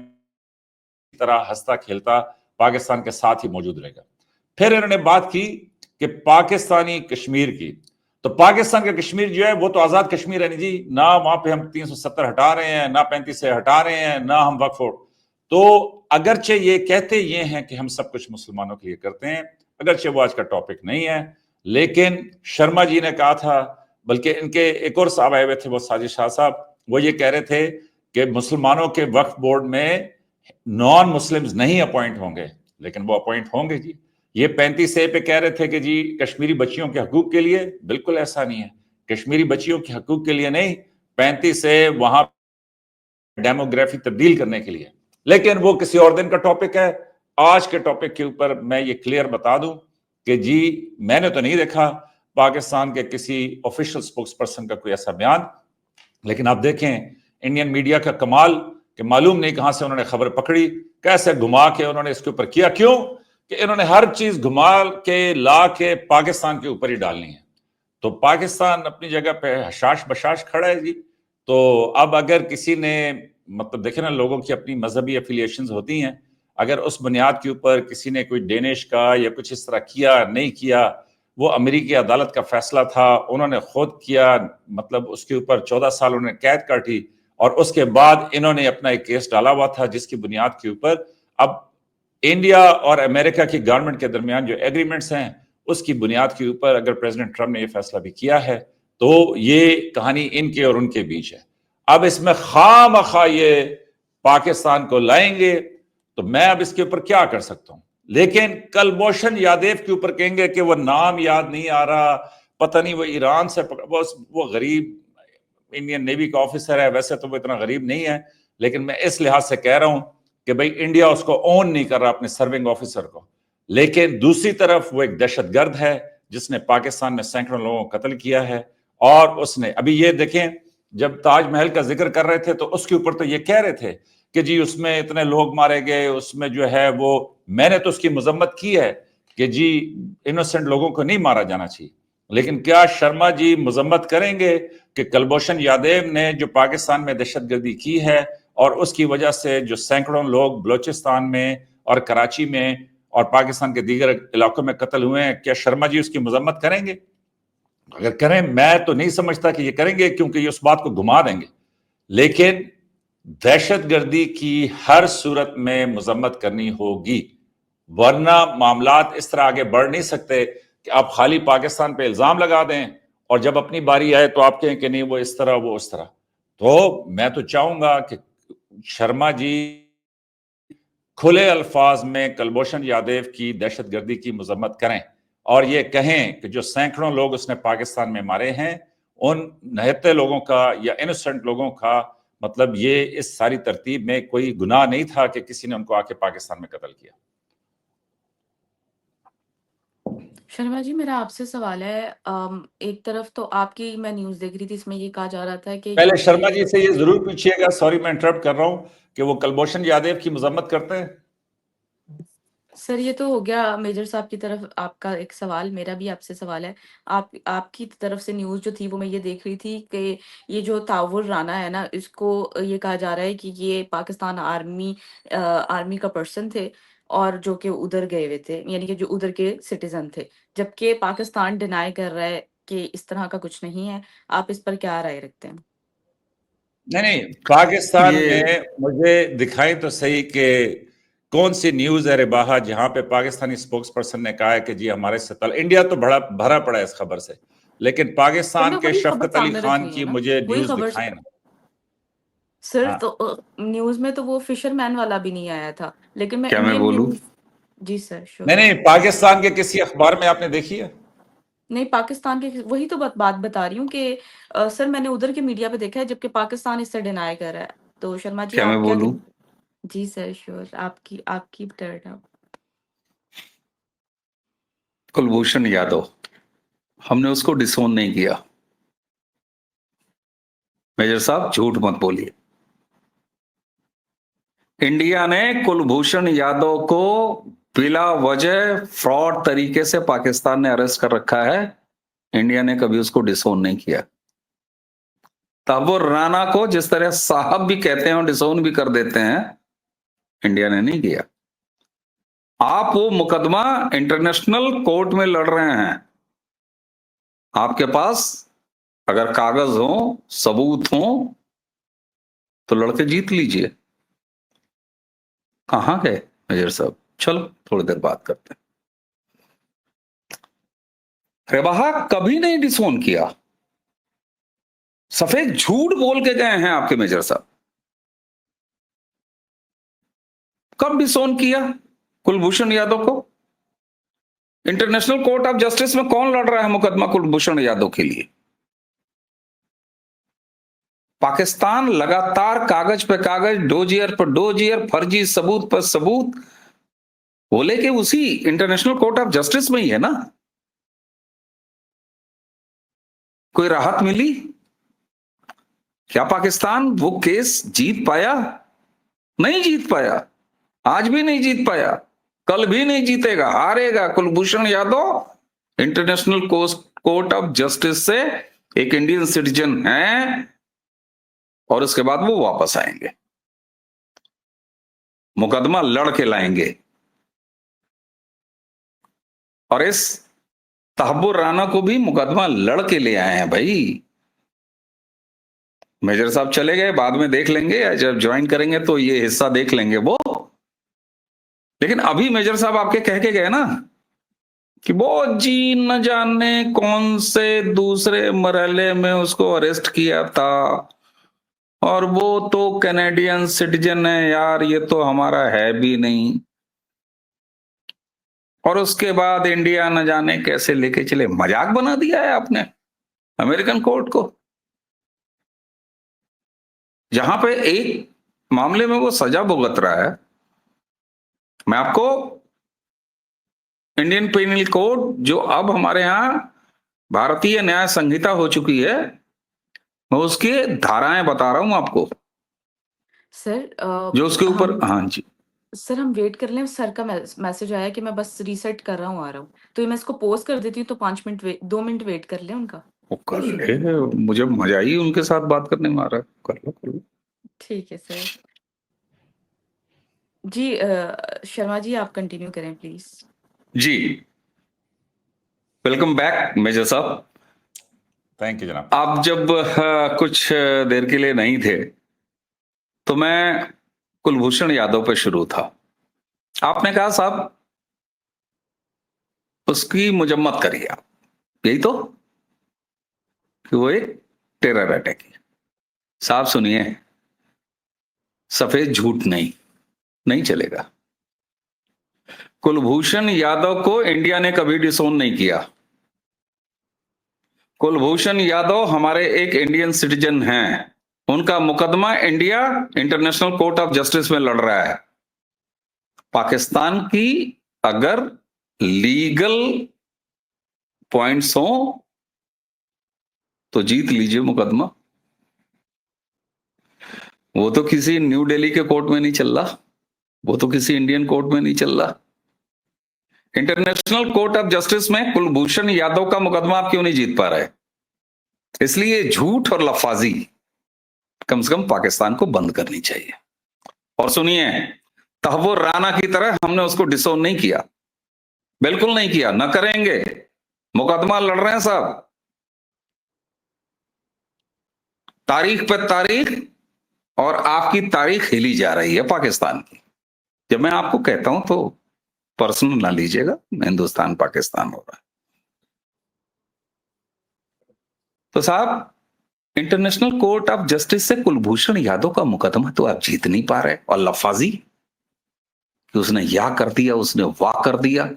तरह हंसता खेलता पाकिस्तान के साथ ही मौजूद रहेगा। फिर इन्होंने बात की कि पाकिस्तानी कश्मीर की, तो पाकिस्तान का कश्मीर जो है वो तो आजाद कश्मीर है नहीं जी, ना वहां पे हम 370 हटा रहे हैं, ना 35 से हटा रहे हैं, ना हम वक्फ। तो अगरचे ये कहते ये हैं कि हम सब कुछ मुसलमानों के लिए करते हैं, अगरचे वो आज का टॉपिक नहीं है, लेकिन शर्मा जी ने कहा था, बल्कि इनके एक और साहब आए हुए थे वो साजिद शाह साहब, वो ये कह रहे थे कि मुसलमानों के वक्फ बोर्ड में नॉन मुस्लिम्स नहीं अपॉइंट होंगे, लेकिन वो अपॉइंट होंगे जी। ये 35A पे कह रहे थे कि जी कश्मीरी बच्चियों के हकूक के लिए, बिल्कुल ऐसा नहीं है, कश्मीरी बच्चियों के हकूक के लिए नहीं, 35A वहां डेमोग्राफी तब्दील करने के लिए, लेकिन वो किसी और दिन का टॉपिक है। आज के टॉपिक के ऊपर मैं ये क्लियर बता दूं कि जी मैंने तो नहीं देखा पाकिस्तान के किसी ऑफिशियल स्पोक्स पर्सन का कोई ऐसा बयान, लेकिन आप देखें इंडियन मीडिया का कमाल कि मालूम नहीं कहां से उन्होंने खबर पकड़ी, कैसे घुमा के उन्होंने इसके ऊपर किया, क्यों कि इन्होंने हर चीज घुमा के ला के पाकिस्तान के ऊपर ही डालनी है। तो पाकिस्तान अपनी जगह पे हशाश बशाश खड़ा है जी। तो अब अगर किसी ने, मतलब देखे ना लोगों की अपनी मजहबी एफिलिएशंस होती हैं, अगर उस बुनियाद के ऊपर किसी ने कोई डेनिश का या कुछ इस तरह किया नहीं किया, वो अमेरिकी अदालत का फैसला था, उन्होंने खुद किया, मतलब उसके ऊपर 14 साल उन्होंने कैद काटी, और उसके बाद इन्होंने अपना एक केस डाला हुआ था जिसकी बुनियाद के ऊपर अब इंडिया और अमेरिका की गवर्नमेंट के दरमियान जो एग्रीमेंट्स हैं उसकी बुनियाद के ऊपर अगर प्रेसिडेंट ट्रंप ने यह फैसला भी किया है तो ये कहानी इनके और उनके बीच है। अब इसमें खामखा ये पाकिस्तान को लाएंगे तो मैं अब इसके ऊपर क्या कर सकता हूं, लेकिन कुलभूषण यादव के ऊपर कहेंगे कि वो नाम याद नहीं आ रहा, पता नहीं वो ईरान से वो गरीब इंडियन नेवी का ऑफिसर है, वैसे तो वो इतना गरीब नहीं है, लेकिन मैं इस लिहाज से कह रहा हूं कि भाई इंडिया उसको ओन नहीं कर रहा अपने सर्विंग ऑफिसर को, लेकिन दूसरी तरफ वो एक दहशतगर्द है जिसने पाकिस्तान में सैकड़ों लोगों को कत्ल किया है। और उसने अभी ये देखें जब ताजमहल का जिक्र कर रहे थे तो उसके ऊपर तो ये कह रहे थे कि जी उसमें इतने लोग मारे गए, उसमें जो है वो, मैंने तो उसकी मजम्मत की है कि जी इनोसेंट लोगों को नहीं मारा जाना चाहिए, लेकिन क्या शर्मा जी मजम्मत करेंगे कि कुलभूषण यादव ने जो पाकिस्तान में दहशतगर्दी की है और उसकी वजह से जो सैकड़ों लोग बलोचिस्तान में और कराची में और पाकिस्तान के दीगर इलाकों में कत्ल हुए हैं, क्या शर्मा जी उसकी मजम्मत करेंगे? अगर करें, मैं तो नहीं समझता कि ये करेंगे क्योंकि ये उस बात को घुमा देंगे, लेकिन दहशतगर्दी की हर सूरत में मजम्मत करनी होगी, वरना मामलात इस तरह आगे बढ़ नहीं सकते कि आप खाली पाकिस्तान पे इल्जाम लगा दें और जब अपनी बारी आए तो आप कहें कि नहीं वो इस तरह वो उस तरह। तो मैं तो चाहूंगा कि शर्मा जी खुले अल्फाज में कुलभूषण यादव की दहशतगर्दी की मजम्मत करें और ये कहें कि जो सैकड़ों लोग उसने पाकिस्तान में मारे हैं उन निहत्ते लोगों का या इनोसेंट लोगों का, मतलब ये इस सारी तरतीब में कोई गुनाह नहीं था कि किसी ने उनको आके पाकिस्तान में कत्ल किया। शर्मा जी मेरा आपसे सवाल है, एक तरफ तो आपकी मैं न्यूज़ देख रही थी, इसमें ये कहा जा रहा था कि पहले यूके शर्मा जी से ये जरूर पूछिएगा, सॉरी मैं इंटरप्ट कर रहा हूं, कि वो कुलभूषण यादव की मजम्मत करते हैं? सर ये तो हो गया मेजर साहब की तरफ आपका एक सवाल, मेरा भी आपसे सवाल है। आपकी तरफ से न्यूज़ जो थी वो मैं ये देख रही थी कि ये जो तावुर राना है ना, इसको ये कहा जा रहा है कि ये पाकिस्तान आर्मी का पर्सन थे और जो कि उधर गए हुए थे, यानी कि जो उधर के सिटीज़न थे। जबकि पाकिस्तान डिनाई कर रहा है कि इस तरह का कुछ नहीं है। आप इस पर क्या राय रखते हैं? नहीं नहीं, पाकिस्तान ये में मुझे दिखाई तो सही कि कौन सी न्यूज है रिबाहा जहां पे पाकिस्तानी स्पोक्स पर्सन ने कहा है कि जी हमारे सत्ता, इंडिया तो बड़ा भरा पड़ा है इस खबर से, लेकिन सर पाकिस्तान मैं के वही खबर शफकत अली सामने रख खान रही हूँ की ना, मुझे वही न्यूज खबर। दिखाए ना। सर हाँ, तो न्यूज़ में तो वो फिशरमैन वाला भी नहीं आया था, लेकिन मैं क्या मैं इंडियन बोलूं? न्यूज़। जी सर, नहीं श्योर। नहीं, पाकिस्तान के किसी अखबार में आपने देखी है? नहीं, पाकिस्तान के वही तो बात बता रही हूँ कि सर मैंने उधर के मीडिया पे देखा है, जबकि पाकिस्तान इससे डिनाई कर रहा है। तो शर्मा जी क्या मैं आप क्या बोलूं? कहें? जी सर, श्योर। आपकी आपकी टर्न अब। कुलभूषण यादव, हमने उसको डिसोन नहीं किया। मेजर साहब झूठ मत बोलिए। इंडिया ने कुलभूषण यादव को बिला वजह फ्रॉड तरीके से पाकिस्तान ने अरेस्ट कर रखा है। इंडिया ने कभी उसको डिसोन नहीं किया। तब वो राणा को जिस तरह साहब भी कहते हैं और डिसोन भी कर देते हैं, इंडिया ने नहीं किया। आप वो मुकदमा इंटरनेशनल कोर्ट में लड़ रहे हैं। आपके पास अगर कागज हो, सबूत हो, तो लड़के जीत लीजिए। कहां गए मेजर साहब? चलो थोड़ी देर बात करते हैं। रेबाहा कभी नहीं डिसोन किया। सफेद झूठ बोल के गए हैं आपके मेजर साहब। कब डिसोन किया कुलभूषण यादव को? इंटरनेशनल कोर्ट ऑफ जस्टिस में कौन लड़ रहा है मुकदमा कुलभूषण यादव के लिए? पाकिस्तान लगातार कागज पे कागज, डोजियर पर डोजियर, फर्जी सबूत पर सबूत, वो लेके उसी इंटरनेशनल कोर्ट ऑफ जस्टिस में ही है ना। कोई राहत मिली? क्या पाकिस्तान वो केस जीत पाया? नहीं जीत पाया। आज भी नहीं जीत पाया, कल भी नहीं जीतेगा, हारेगा। Kulbhushan Yadav international court of justice से एक इंडियन सिटीजन है, और उसके बाद वो वापस आएंगे, मुकदमा लड़ के लाएंगे। और इस तहब्बुर राना को भी मुकदमा लड़ के ले आए हैं भाई। मेजर साहब चले गए, बाद में देख लेंगे, या जब ज्वाइन करेंगे तो ये हिस्सा देख लेंगे वो। लेकिन अभी मेजर साहब आपके कह के गए ना कि वो जी न जाने कौन से दूसरे मरहले में उसको अरेस्ट किया था, और वो तो कैनेडियन सिटीजन है यार, ये तो हमारा है भी नहीं। और उसके बाद इंडिया न जाने कैसे लेके चले। मजाक बना दिया है आपने अमेरिकन कोर्ट को, जहां पे एक मामले में वो सजा भुगत रहा है। मैं आपको इंडियन पेनल कोड, जो अब हमारे यहां भारतीय न्याय संहिता हो चुकी है, मैं उसकी धाराएं बता रहा हूं आपको, सर जो उसके ऊपर। हम हाँ जी, सर हम वेट कर लें, सर का मैसेज आया कि मैं बस रीसेट कर रहा हूँ, आ रहा हूँ। तो ये मैं इसको पोस्ट कर देती हूँ, तो 5 मिनट 2 मिनट वेट कर लें उनका। वो कर ले। मुझे मजा ही उनके साथ बात करने में आ रहा है। कर लो कर लो। ठीक है सर। जी शर्मा जी आप कंटिन्यू करें प्लीज। जी, वेलकम बैक मेजर साहब। थैंक यू जनाब। आप जब कुछ देर के लिए नहीं थे, तो मैं कुलभूषण यादव पे शुरू था। आपने कहा साहब उसकी मुजम्मत करिए आप, यही तो, कि वो एक टेरर अटैक है। साहब सुनिए, सफेद झूठ नहीं, नहीं चलेगा। कुलभूषण यादव को इंडिया ने कभी डिसोन नहीं किया। कुलभूषण यादव हमारे एक इंडियन सिटीजन हैं। उनका मुकदमा India international court of justice में लड़ रहा है। पाकिस्तान की अगर लीगल पॉइंट्स हो तो जीत लीजिए मुकदमा। वो तो किसी न्यू दिल्ली के कोर्ट में नहीं चल रहा, वो तो किसी इंडियन कोर्ट में नहीं चल रहा। इंटरनेशनल कोर्ट ऑफ जस्टिस में कुलभूषण यादव का मुकदमा आप क्यों नहीं जीत पा रहे? इसलिए झूठ और लफाजी कम से कम पाकिस्तान को बंद करनी चाहिए। और सुनिए, तहव्वुर राना की तरह हमने उसको डिसोन नहीं किया, बिल्कुल नहीं किया, न करेंगे। मुकदमा लड़ रहे हैं साहब, तारीख पे तारीख, और आपकी तारीख हिली जा रही है पाकिस्तान की। जब मैं आपको कहता हूं तो पर्सनल ना लीजिएगा, हिंदुस्तान पाकिस्तान हो रहा है। तो साहब, इंटरनेशनल कोर्ट ऑफ जस्टिस से कुलभूषण यादव का मुकदमा तो आप जीत नहीं पा रहे, और लफाजी कि उसने या कर दिया, उसने वाह कर दिया।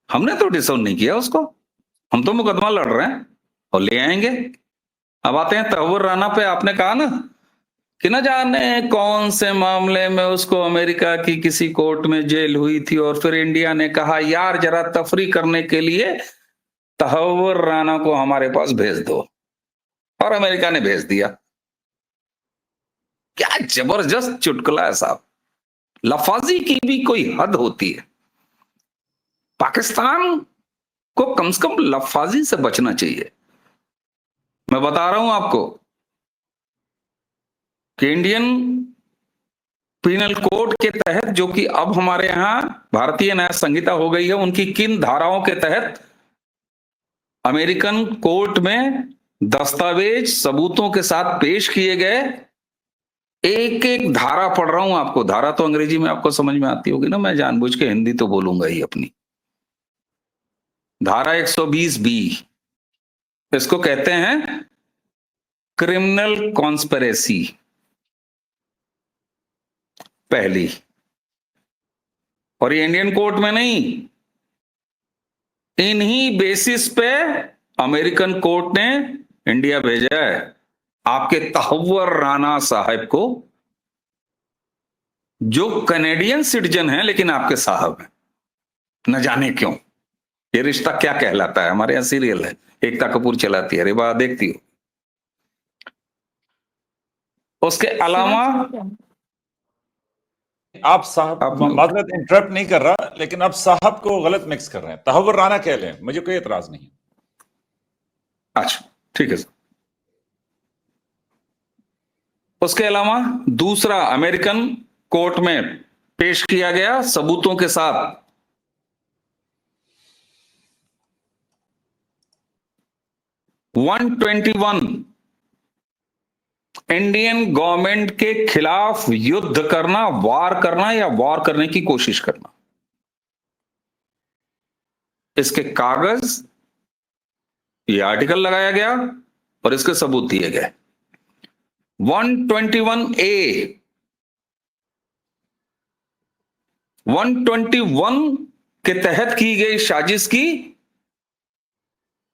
हमने तो डिसोन नहीं किया उसको, हम तो मुकदमा लड़ रहे हैं और ले आएंगे। अब आते हैं तहव्वुर राना पे। आपने कहा ना कि न जाने कौन से मामले में उसको अमेरिका की किसी कोर्ट में जेल हुई थी, और फिर इंडिया ने कहा यार जरा तफरी करने के लिए तहव्वुर राना को हमारे पास भेज दो, और अमेरिका ने भेज दिया। क्या जबरदस्त चुटकुला है साहब, लफाजी की भी कोई हद होती है। पाकिस्तान को कम से कम लफाजी से बचना चाहिए। मैं बता रहा हूं आपको कि इंडियन पीनल कोड के तहत, जो कि अब हमारे यहां भारतीय न्याय संहिता हो गई है, उनकी किन धाराओं के तहत अमेरिकन कोर्ट में दस्तावेज सबूतों के साथ पेश किए गए। एक एक धारा पढ़ रहा हूं आपको। धारा तो अंग्रेजी में आपको समझ में आती होगी ना, मैं जानबूझ के हिंदी तो बोलूंगा ही अपनी। धारा 120B, इसको कहते हैं क्रिमिनल कॉन्स्पिरेसी, पहली। और ये इंडियन कोर्ट में नहीं, इन्हीं बेसिस पे अमेरिकन कोर्ट ने इंडिया भेजा है आपके तहव्वुर राना साहब को, जो कनेडियन सिटीजन है लेकिन आपके साहब हैं। न जाने क्यों ये रिश्ता क्या कहलाता है। हमारे यहां सीरियल है, एकता कपूर चलाती है, रेबा देखती हो। उसके अलावा आप साहब, माजरत इंटरप्ट नहीं कर रहा, लेकिन आप साहब को गलत मिक्स कर रहे हैं। तहव्वुर राना कह लें, मुझे कोई एतराज नहीं। अच्छा ठीक है सर। उसके अलावा दूसरा अमेरिकन कोर्ट में पेश किया गया सबूतों के साथ 121 इंडियन गवर्नमेंट के खिलाफ युद्ध करना, वार करना या वार करने की कोशिश करना। इसके कागज, ये आर्टिकल लगाया गया और इसके सबूत दिए गए। 121A, 121 के तहत की गई साजिश की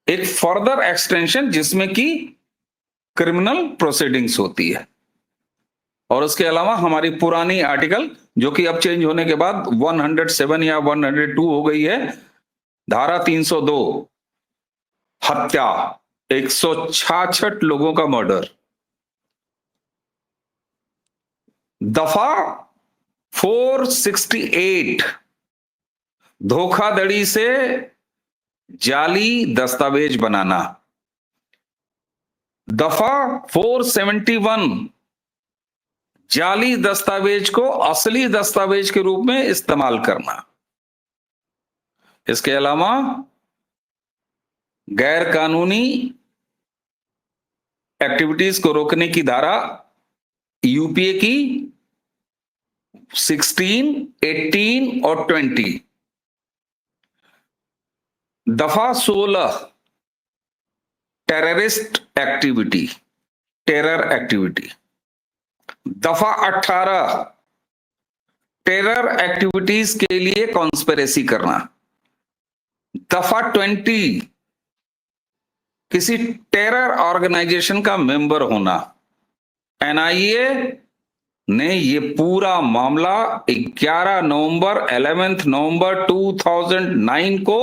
एक फर्दर एक्सटेंशन, जिसमें कि क्रिमिनल प्रोसीडिंग्स होती है। और उसके अलावा हमारी पुरानी आर्टिकल, जो कि अब चेंज होने के बाद 107 या 102 हो गई है, धारा 302 हत्या, 166 लोगों का मर्डर। दफा 468 धोखाधड़ी से जाली दस्तावेज बनाना। दफा 471 जाली दस्तावेज को असली दस्तावेज के रूप में इस्तेमाल करना। इसके अलावा गैर कानूनी एक्टिविटीज को रोकने की धारा यूपीए की 16, 18 और 20। दफा 16 टेररिस्ट एक्टिविटी, टेरर एक्टिविटी। दफा 18 टेरर एक्टिविटीज के लिए कॉन्स्पिरेसी करना। दफा 20 किसी टेरर ऑर्गेनाइजेशन का मेंबर होना। एनआईए ने ये पूरा मामला 11 नवंबर 11 नवंबर 2009 को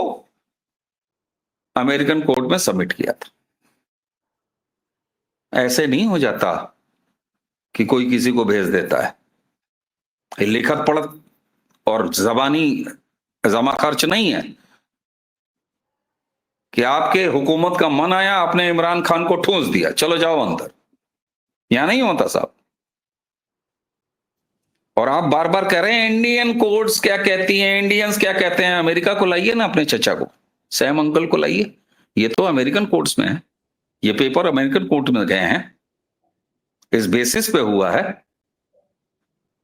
अमेरिकन कोर्ट में सबमिट किया था। ऐसे नहीं हो जाता कि कोई किसी को भेज देता है। लिखत पढ़त और जबानी जमा खर्च नहीं है कि आपके हुकूमत का मन आया, आपने इमरान खान को ठूंस दिया, चलो जाओ अंदर। यहां नहीं होता साहब। और आप बार बार कह रहे हैं इंडियन कोर्ट्स क्या कहती हैं, इंडियंस क्या कहते हैं। अमेरिका को लाइए ना, अपने चचा को, सैम अंकल को लाइए। ये तो अमेरिकन कोर्ट्स में है, ये पेपर अमेरिकन कोर्ट में गए हैं। इस बेसिस पे हुआ है।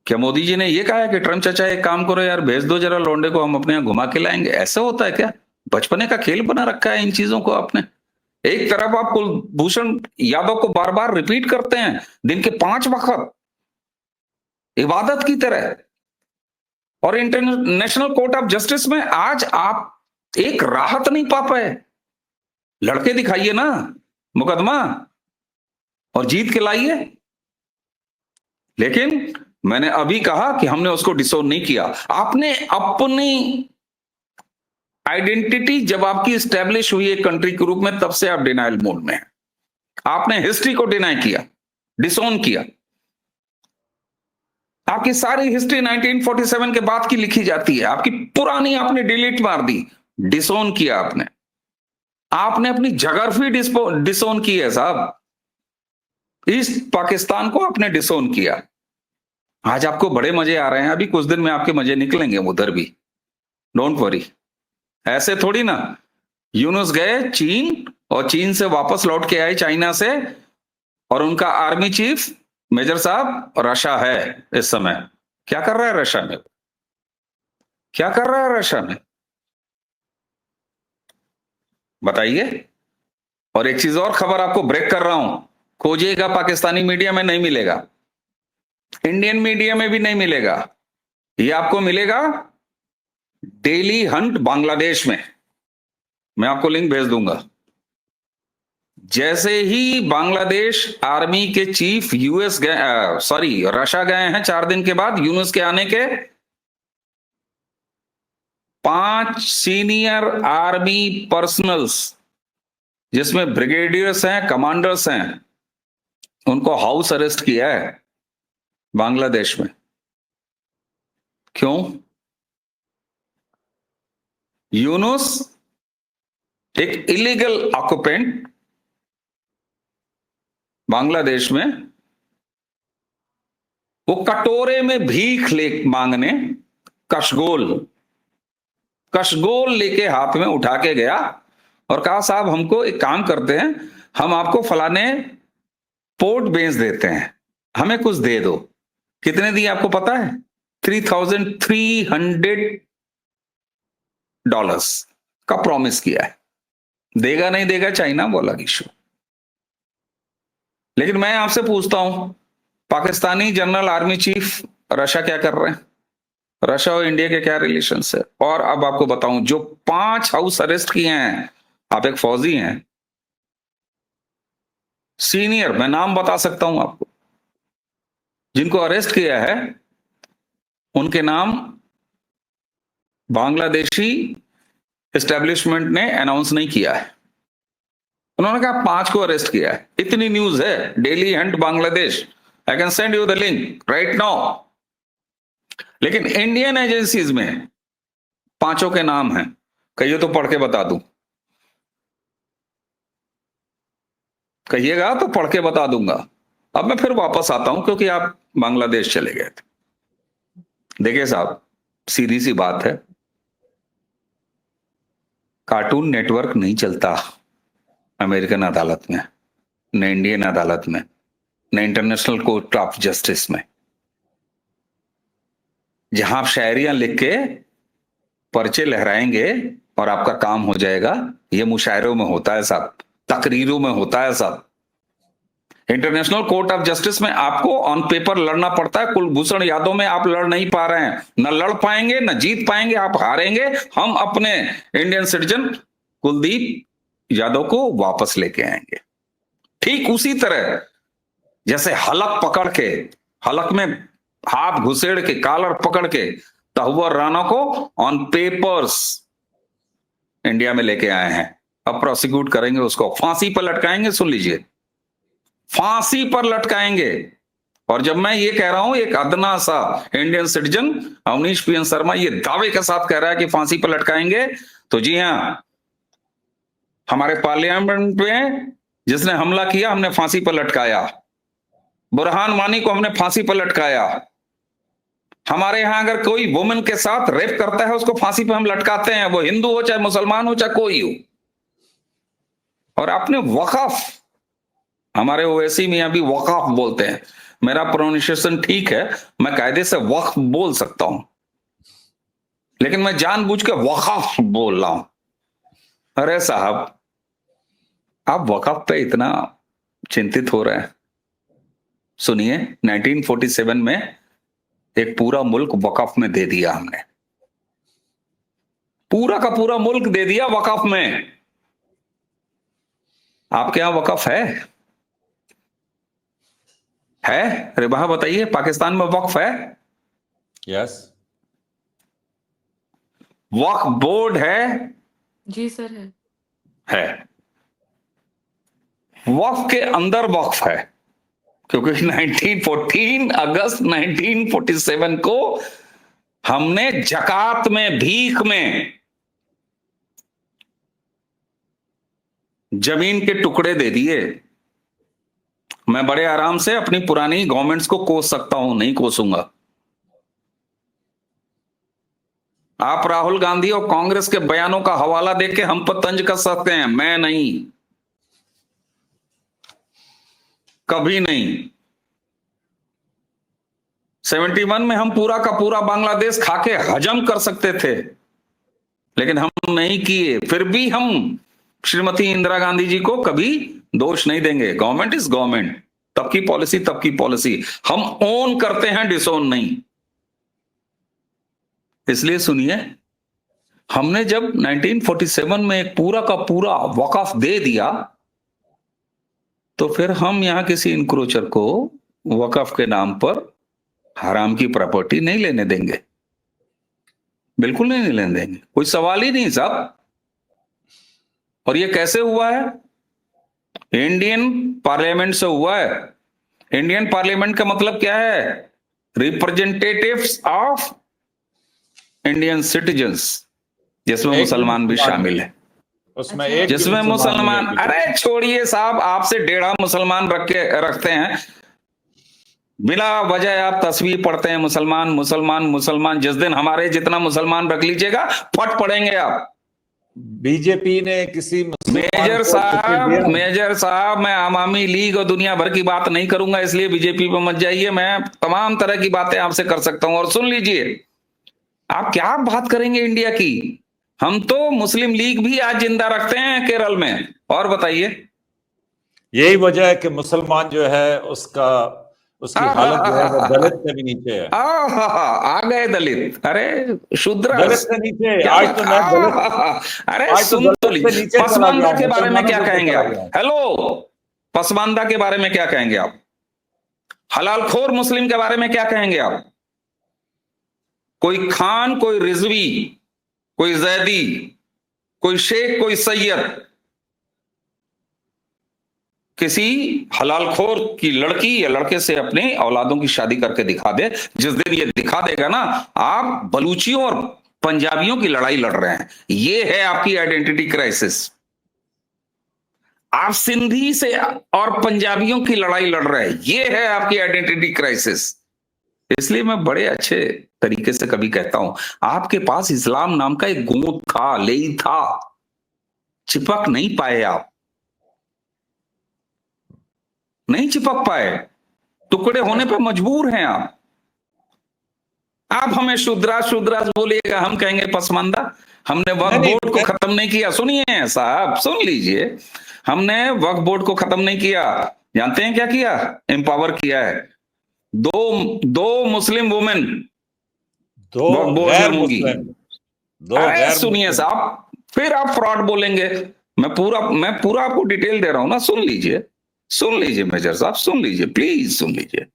क्या मोदी जी ने ये कहा है कि ट्रम्प चाचा एक काम करो यार, भेज दो जरा लौंडे को, हम अपने यहाँ घुमा के लाएंगे? ऐसा होता है क्या? बचपने का खेल बना रखा है इन चीजों को आपने। एक तरफ आप कुलभूषण यादव को बार बार रिपीट करते हैं, दिन के 5 वक्त इबादत की तरह, और इंटरनेशनल कोर्ट ऑफ जस्टिस में आज आप एक राहत नहीं पा पाए। लड़के दिखाइए ना मुकदमा और जीत के लाइए। लेकिन मैंने अभी कहा कि हमने उसको डिसोन नहीं किया। आपने अपनी आइडेंटिटी जब आपकी स्टैब्लिश हुई एक कंट्री के रूप में, तब से आप डिनाइल मोड में हैं। आपने हिस्ट्री को डिनाई किया, डिसोन किया। आपकी सारी हिस्ट्री 1947 के बाद की लिखी जाती है, आपकी पुरानी आपने डिलीट मार दी, डिसोन किया आपने। आपने अपनी जगरफी डिसोन की है साहब। ईस्ट पाकिस्तान को आपने डिसोन किया। आज आपको बड़े मजे आ रहे हैं, अभी कुछ दिन में आपके मजे निकलेंगे उधर भी, डोंट वरी। ऐसे थोड़ी ना। यूनुस गए चीन और चीन से वापस लौट के आए चाइना से, और उनका आर्मी चीफ मेजर साहब रशिया है इस समय। क्या कर रहा है रशिया में? क्या कर रहा है रशिया में बताइए। और एक चीज और खबर आपको ब्रेक कर रहा हूं, खोजिएगा, पाकिस्तानी मीडिया में नहीं मिलेगा, इंडियन मीडिया में भी नहीं मिलेगा। ये आपको मिलेगा डेली हंट बांग्लादेश में। मैं आपको लिंक भेज दूंगा। जैसे ही बांग्लादेश आर्मी के चीफ यूएस गए, सॉरी रशिया गए हैं 4 दिन के बाद यूनुस के आने के, 5 सीनियर आर्मी पर्सनल्स जिसमें ब्रिगेडियर्स हैं, कमांडर्स हैं, उनको हाउस अरेस्ट किया है बांग्लादेश में। क्यों? यूनुस एक इलीगल ऑक्युपेंट बांग्लादेश में, वो कटोरे में भीख ले मांगने कशगोल लेके हाथ में उठा के गया और कहा साहब हमको एक काम करते हैं, हम आपको फलाने पोर्ट बेच देते हैं, हमें कुछ दे दो। कितने दिए आपको पता है? $3,300 का प्रॉमिस किया है। देगा नहीं देगा चाइना बोला इशू। लेकिन मैं आपसे पूछता हूं, Pakistani general army chief Russia क्या कर रहे हैं? रशिया और इंडिया के क्या रिलेशंस है? और अब आपको बताऊं, जो 5 हाउस अरेस्ट किए हैं, आप एक फौजी हैं सीनियर, मैं नाम बता सकता हूं आपको, जिनको अरेस्ट किया है उनके नाम बांग्लादेशी एस्टेब्लिशमेंट ने अनाउंस नहीं किया है। उन्होंने कहा 5 को अरेस्ट किया है। इतनी न्यूज है, daily Hunt Bangladesh, I can send you the link right now. लेकिन इंडियन एजेंसीज में 5 के नाम हैं, कहिए तो पढ़ के बता दूं, कहिएगा तो पढ़ के बता दूंगा। अब मैं फिर वापस आता हूं क्योंकि आप बांग्लादेश चले गए थे। देखिए साहब, सीधी सी बात है, कार्टून नेटवर्क नहीं चलता अमेरिकन अदालत में, न इंडियन अदालत में, न इंटरनेशनल कोर्ट ऑफ जस्टिस में, जहां आप शायरियां लिख के पर्चे लहराएंगे और आपका काम हो जाएगा। ये मुशायरों में होता है साहब, तकरीरों में होता है साहब। इंटरनेशनल कोर्ट ऑफ जस्टिस में आपको ऑन पेपर लड़ना पड़ता है। कुलभूषण यादव में आप लड़ नहीं पा रहे हैं, न लड़ पाएंगे, न जीत पाएंगे, आप हारेंगे। हम अपने इंडियन सिटीजन कुलदीप यादव को वापस लेके आएंगे। ठीक उसी तरह जैसे हलक पकड़ के, हलक में हाथ घुसेड़ के, कॉलर पकड़ के तहुवर राणा को ऑन पेपर्स इंडिया में लेके आए हैं। अब प्रोसिक्यूट करेंगे, उसको फांसी पर लटकाएंगे। सुन लीजिए, फांसी पर लटकाएंगे। और जब मैं ये कह रहा हूं, एक अदना सा Indian citizen Avneesh PN Sharma ये दावे के साथ कह रहा है कि फांसी पर लटकाएंगे, तो जी हां, हमारे पार्लियामेंट में जिसने हमला किया हमने फांसी पर लटकाया, बुरहान वानी को हमने फांसी पर लटकाया। हमारे यहां अगर कोई वुमेन के साथ रेप करता है उसको फांसी पर हम लटकाते हैं, वो हिंदू हो चाहे मुसलमान हो चाहे कोई हो। और आपने वक़ाफ, हमारे ओवैसी मियां भी वक़ाफ बोलते हैं, मेरा प्रोनाउंसिएशन ठीक है, मैं कायदे से वक्फ बोल सकता हूं, लेकिन मैं जानबूझ के वक़ाफ बोल रहा हूं। अरे साहब, आप वक़ाफ पे इतना चिंतित हो रहे हैं, सुनिए, 1947 में एक पूरा मुल्क वक़ाफ में दे दिया हमने, पूरा का पूरा मुल्क दे दिया वक़ाफ में। आपके यहां वक़ाफ है? रिबा बताइए, पाकिस्तान में वक्फ है? यस। वक्फ बोर्ड है? जी सर, है। वक्फ के अंदर वक्फ है, क्योंकि 1914 अगस्त 1947 को हमने जकात में, भीख में जमीन के टुकड़े दे दिए। मैं बड़े आराम से अपनी पुरानी गवर्नमेंट्स को कोस सकता हूं, नहीं कोसूंगा। आप राहुल गांधी और कांग्रेस के बयानों का हवाला देख के हम पर तंज कर सकते हैं, मैं नहीं, कभी नहीं। 71 में हम पूरा का पूरा बांग्लादेश खाके हजम कर सकते थे, लेकिन हम नहीं किए। फिर भी हम श्रीमती इंदिरा गांधी जी को कभी दोष नहीं देंगे। गवर्नमेंट इज गवर्नमेंट, तब की पॉलिसी तब की पॉलिसी, हम ओन करते हैं, डिसोन नहीं। इसलिए सुनिए, हमने जब 1947 में एक पूरा का पूरा वक़ाफ दे दिया, तो फिर हम यहां किसी इंक्रोचर को वक़ाफ के नाम पर हराम की प्रॉपर्टी नहीं लेने देंगे, बिल्कुल नहीं लेने देंगे, कोई सवाल ही नहीं साहब। और ये कैसे हुआ है? इंडियन पार्लियामेंट से हुआ है। इंडियन पार्लियामेंट का मतलब क्या है? रिप्रेजेंटेटिव्स ऑफ इंडियन सिटीजन्स, जिसमें मुसलमान भी शामिल है, उसमें एक जिसमें मुसलमान, अरे छोड़िए साहब, आपसे 1.5 मुसलमान रखते हैं, बिना वजह आप तस्वीर पढ़ते हैं मुसलमान मुसलमान मुसलमान। जिस दिन हमारे जितना मुसलमान रख लीजिएगा, फट पड़ेंगे आप। बीजेपी ने किसी मेजर साहब, मैं आवामी लीग और दुनिया भर की बात नहीं करूंगा, इसलिए बीजेपी पे मत जाइए। मैं तमाम तरह की बातें आपसे कर सकता हूं। और सुन लीजिए, आप क्या बात करेंगे इंडिया की? हम तो मुस्लिम लीग भी आज जिंदा रखते हैं केरल में। और बताइए, यही वजह है कि मुसलमान जो है उसकी हालत जो है वो दलित से भी नीचे है। आ गए दलित, अरे शूद्र दलित से नीचे। आज तो मैं दलित, अरे सुन तो लीजिए, पसमानदा के बारे में क्या कहेंगे आप? हेलो, पसमानदा के बारे में क्या कहेंगे आप? हलालखोर मुस्लिम के बारे में क्या कहेंगे आप? कोई खान, कोई रिजवी, कोई जैदी, कोई शेख, कोई सैयद किसी हलालखोर की लड़की या लड़के से अपने औलादों की शादी करके दिखा दे, जिस दिन ये दिखा देगा ना, आप बलूचियों और पंजाबियों की लड़ाई लड़ रहे हैं। ये है आपकी आइडेंटिटी क्राइसिस। आप सिंधी से और पंजाबियों की लड़ाई लड़ रहे हैं, ये है आपकी आइडेंटिटी क्राइसिस। इसलिए मैं बड़े अच्छे तरीके से कभी कहता हूं, आपके पास इस्लाम नाम का एक गूंथ था, लेई था, चिपक नहीं पाए, आप नहीं चिपक पाए, टुकड़े होने पर मजबूर हैं आप हमें शूद्रास बोलिएगा, हम कहेंगे पसमानदा। हमने वक्फ बोर्ड को खत्म नहीं किया। सुनिए साहब, सुन लीजिए, हमने वक्फ बोर्ड को खत्म नहीं किया। जानते हैं क्या किया? एम्पावर किया है। दो मुस्लिम वुमेन वक्फ बोर्ड में होंगी। सुनिए साहब, फिर आप फ्रॉड बोलेंगे। मैं पूरा आपको डिटेल दे रहा हूं ना, सुन लीजिए मेजर साहब, सुन लीजिए, प्लीज सुन लीजिए।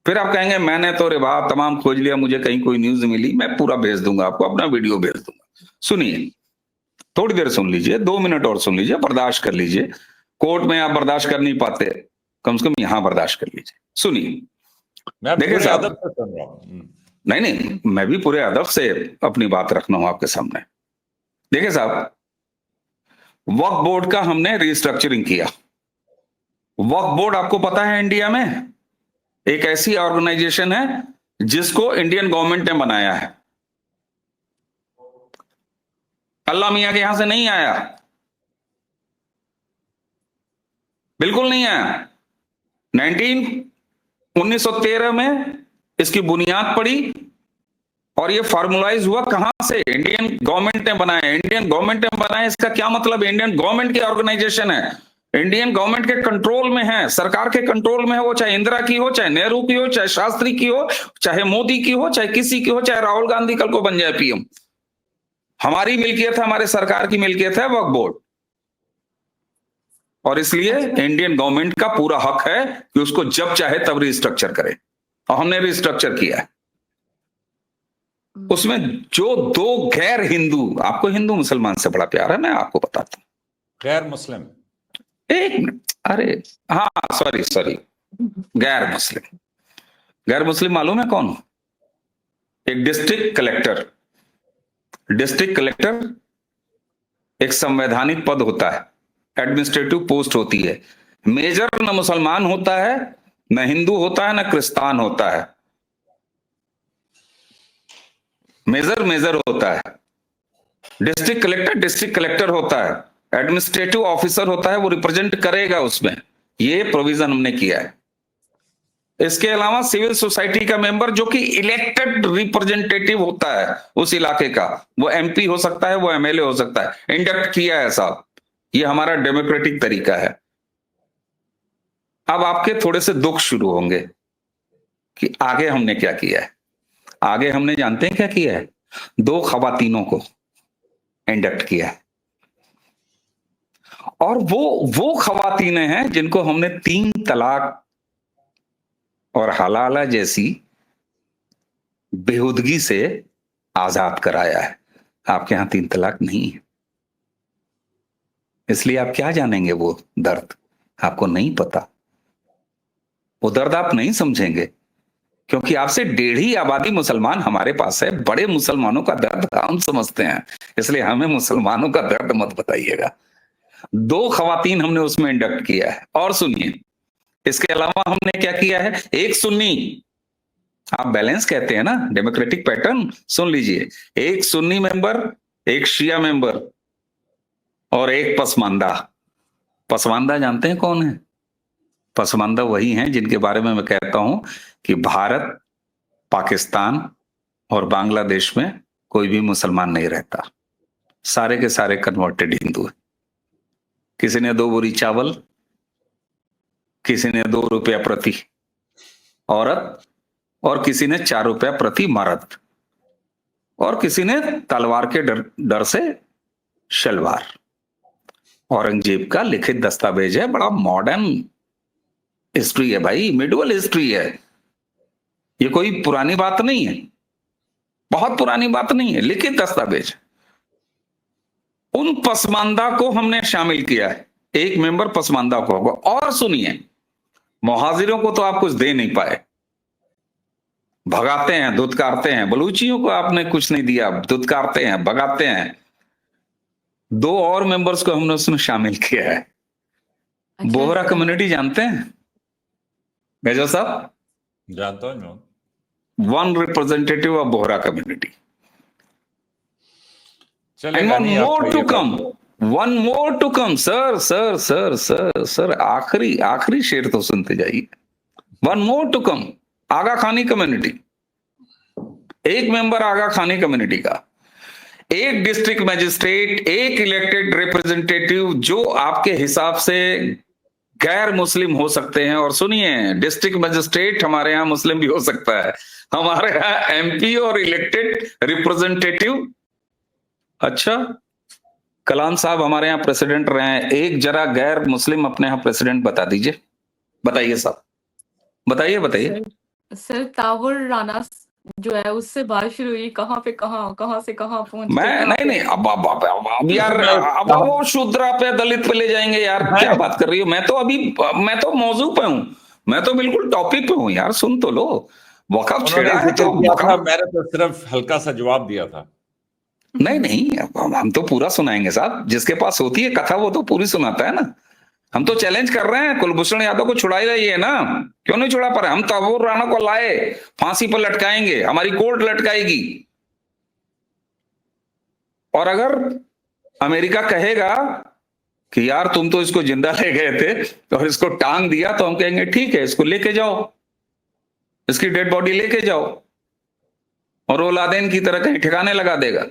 फिर आप कहेंगे मैंने तो रे बाप तमाम खोज लिया, मुझे कहीं कोई न्यूज मिली, मैं पूरा भेज दूंगा आपको, अपना वीडियो भेज दूंगा। सुनिए, थोड़ी देर सुन लीजिए, 2 मिनट और सुन लीजिए, बर्दाश्त कर लीजिए। कोर्ट में आप बर्दाश्त कर नहीं पाते, कम से कम यहां बर्दाश्त कर लीजिए। सुनिए, मैं देखिए पूरे साहब, अदब से सुन रहा हूँ। नहीं नहीं, मैं भी पूरे अदब से अपनी बात रखना हूं आपके सामने। देखिए साहब, वक्फ बोर्ड का हमने रिस्ट्रक्चरिंग किया। वक्फ बोर्ड आपको पता है इंडिया में एक ऐसी ऑर्गेनाइजेशन है जिसको इंडियन गवर्नमेंट ने बनाया है। अल्लाह मियां के यहां से नहीं आया, बिल्कुल नहीं आया। 1913 में इसकी बुनियाद पड़ी और ये फॉर्मुलाइज हुआ कहां से? इंडियन गवर्नमेंट ने बनाया। इंडियन गवर्नमेंट ने बनाया, इसका क्या मतलब? इंडियन गवर्नमेंट की ऑर्गेनाइजेशन है, इंडियन गवर्नमेंट के कंट्रोल में है, सरकार के कंट्रोल में है। वो चाहे इंदिरा की हो, चाहे नेहरू की हो, चाहे शास्त्री की हो, चाहे मोदी की हो, चाहे किसी की हो, चाहे राहुल गांधी कल को बन जाए पीएम। हमारी मिल्कियत है, हमारे सरकार की मिल्कियत है वक्फ बोर्ड, और इसलिए इंडियन गवर्नमेंट का पूरा हक है कि उसको जब चाहे तब रिस्ट्रक्चर करे, और हमने रिस्ट्रक्चर किया है। उसमें जो दो गैर हिंदू, आपको हिंदू मुसलमान से बड़ा प्यार है, मैं आपको बताता हूं। गैर मुस्लिम, एक मिनट, अरे हाँ सॉरी, गैर मुस्लिम। गैर मुस्लिम मालूम है कौन? एक डिस्ट्रिक्ट कलेक्टर। डिस्ट्रिक्ट कलेक्टर एक संवैधानिक पद होता है, एडमिनिस्ट्रेटिव पोस्ट होती है। मेजर न मुसलमान होता है, न हिंदू होता है, न क्रिस्तान होता है। मेजर होता है। डिस्ट्रिक्ट कलेक्टर होता है, एडमिनिस्ट्रेटिव ऑफिसर होता है, वो रिप्रेजेंट करेगा उसमें। ये प्रोविजन हमने किया है। इसके अलावा सिविल सोसाइटी का मेंबर जो कि इलेक्टेड रिप्रेजेंटेटिव होता है उस इलाके का, वो एमपी हो सकता है, वो एमएलए हो सकता है, इंडक्ट किया है साहब। ये हमारा डेमोक्रेटिक तरीका है। अब आपके थोड़े से दुख शुरू होंगे कि आगे हमने क्या किया है। आगे हमने जानते हैं क्या किया है? 2 खवातीनों को इंडक्ट किया है, और वो खवातीनें हैं जिनको हमने 3 तलाक और हलाला जैसी बेहुदगी से आजाद कराया है। आपके यहां 3 तलाक नहीं है, इसलिए आप क्या जानेंगे वो दर्द? आपको नहीं पता, वो दर्द आप नहीं समझेंगे, क्योंकि आपसे 1.5 आबादी मुसलमान हमारे पास है। बड़े मुसलमानों का दर्द हम समझते हैं, इसलिए हमें मुसलमानों का दर्द मत बताइएगा। 2 खवातीन हमने उसमें इंडक्ट किया है। और सुनिए, इसके अलावा हमने क्या किया है? एक सुन्नी, आप बैलेंस कहते हैं ना, डेमोक्रेटिक पैटर्न, सुन लीजिए। एक सुन्नी मेंबर, एक शिया मेंबर और एक पसमानदा। पसमानदा जानते हैं कौन है? पसमानदा वही हैं जिनके बारे में मैं कहता हूं कि भारत, पाकिस्तान और बांग्लादेश में कोई भी मुसलमान नहीं रहता, सारे के सारे कन्वर्टेड हिंदू है। किसी ने 2 बोरी चावल, किसी ने 2 रुपया प्रति औरत, और किसी ने 4 रुपया प्रति मर्द, और किसी ने तलवार के डर से शलवार। औरंगजेब का लिखित दस्तावेज है, बड़ा मॉडर्न हिस्ट्री है भाई, मिडिवल हिस्ट्री है। ये कोई पुरानी बात नहीं है, बहुत पुरानी बात नहीं है, लिखित दस्तावेज। उन पसमानदा को हमने शामिल किया है, एक मेंबर पसमानदा को होगा। और सुनिए, मुहाजिरों को तो आप कुछ दे नहीं पाए, भगाते हैं, धुतकारते हैं। बलूचियों को आपने कुछ नहीं दिया, धुतकारते हैं, भगाते हैं। 2 और मेंबर्स को हमने उसमें शामिल किया है। बोहरा कम्युनिटी जानते हैं मेजर साहब? जानता हूं। 1 representative of Bohra community, and one more to come, one more to come, sir, आखिरी शेर तो सुनते जाइए। 1 more to come, आगा खानी कम्युनिटी। एक मेंबर आगा खानी कम्युनिटी का, एक डिस्ट्रिक्ट मजिस्ट्रेट, एक इलेक्टेड रिप्रेजेंटेटिव जो आपके हिसाब से गैर मुस्लिम हो सकते हैं। और सुनिए, डिस्ट्रिक्ट मजिस्ट्रेट हमारे यहां मुस्लिम भी हो सकता है, हमारे यहां एमपी और इलेक्टेड रिप्रेजेंटेटिव। अच्छा, कलाम साहब हमारे यहाँ प्रेसिडेंट रहे हैं, एक जरा गैर मुस्लिम अपने यहाँ प्रेसिडेंट बता दीजिए। बताइए साहब, बताइए। सर तावुर राना जो है उससे बात शुरू हुई, कहाँ से कहाँ पहुंच मैं नहीं, अब यार, अब वो शूद्रा पे, दलित पे ले जाएंगे यार, क्या बात कर रही हो? मैं तो मौजू पे हूँ। मैं तो बिल्कुल टॉपिक पे हूं यार, सुन तो लो। वक़्फ़ उन्होंने छेड़ा है जिक्र तो किया था, वक़्फ़ मैंने तो सिर्फ हल्का सा जवाब दिया था। नहीं, नहीं, अब हम तो पूरा सुनाएँगे साहब। जिसके पास होती है कथा वो तो पूरी सुनाता है ना। हम तो चैलेंज कर रहे हैं, कुलभूषण यादव को छुड़ा ही रही है ना, क्यों नहीं छुड़ा पा रहे? हम तैमूर राणा को लाए, फांसी पर लटकाएंगे, हमारी कोर्ट लटकाएगी। और अगर अमेरिका कहेगा कि यार तुम तो इसको जिंदा ले गए थे और इसको टांग दिया, तो हम कहेंगे ठीक है, इसको लेके जाओ, इसकी डेड बॉडी लेके जाओ, और वो लादेन की तरह कहीं ठिकाने लगा देगा।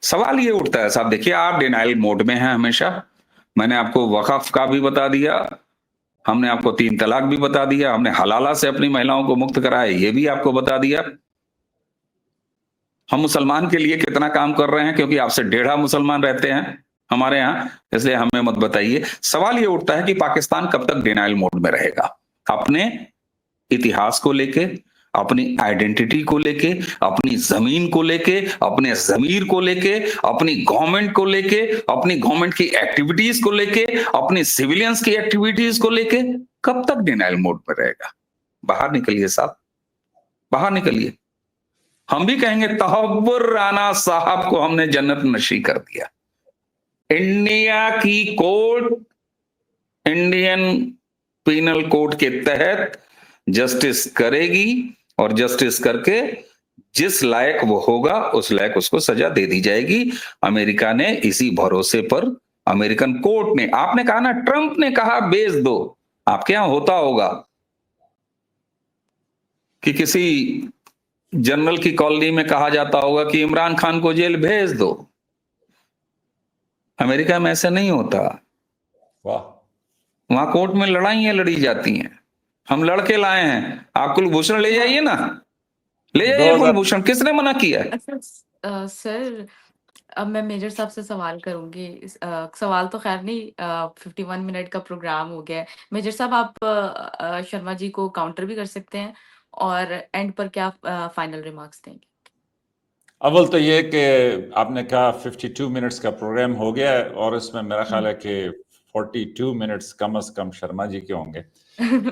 सवाल ये उठता है साहब, देखिए आप डिनाइल मोड में हैं हमेशा। मैंने आपको वक़्फ़ का भी बता दिया, हमने आपको 3 तलाक भी बता दिया, हमने हलाला से अपनी महिलाओं को मुक्त कराया, ये भी आपको बता दिया। हम मुसलमान के लिए कितना काम कर रहे हैं, क्योंकि आपसे 1.5 मुसलमान रहते हैं हमारे यहाँ, इसलिए हमें मत बताइए। सवाल ये उठता है कि पाकिस्तान कब तक डिनाइल मोड में रहेगा, अपने इतिहास को लेके, अपनी आइडेंटिटी को लेके, अपनी जमीन को लेके, अपने जमीर को लेके, अपनी गवर्नमेंट को लेके, अपनी गवर्नमेंट की एक्टिविटीज को लेके, अपनी सिविलियंस की एक्टिविटीज को लेके, कब तक डिनाइल मोड पर रहेगा? बाहर निकलिए साहब, बाहर निकलिए। हम भी कहेंगे तहव्वुर राना साहब को हमने जन्नत नशी कर दिया। इंडिया की कोर्ट, इंडियन पीनल कोड के तहत जस्टिस करेगी, और जस्टिस करके जिस लायक वो होगा उस लायक उसको सजा दे दी जाएगी। अमेरिका ने इसी भरोसे पर, अमेरिकन कोर्ट ने, आपने कहा ना ट्रंप ने कहा भेज दो, आपके यहां होता होगा कि किसी जनरल की कॉलोनी में कहा जाता होगा कि इमरान खान को जेल भेज दो। अमेरिका में ऐसा नहीं होता, वाह, वहां कोर्ट में लड़ाइयां लड़ी जाती हैं। हम लड़के लाए हैं, आप कुलभूषण ले जाइए ना, ले जाइए 2000 कुलभूषण, किसने मना किया है? अच्छा सर, अब मैं मेजर साहब से सवाल करूंगी। सवाल तो खैर नहीं, 51 मिनट का प्रोग्राम हो गया है। मेजर साहब, आप शर्मा जी को काउंटर भी कर सकते हैं, और एंड पर क्या फाइनल रिमार्क्स देंगे? अव्वल तो ये कि आपने कहा 52 मिनट्स का प्रोग्राम हो गया है, और इसमें मेरा ख्याल है कि 42 मिनट्स कम से कम शर्मा जी के होंगे।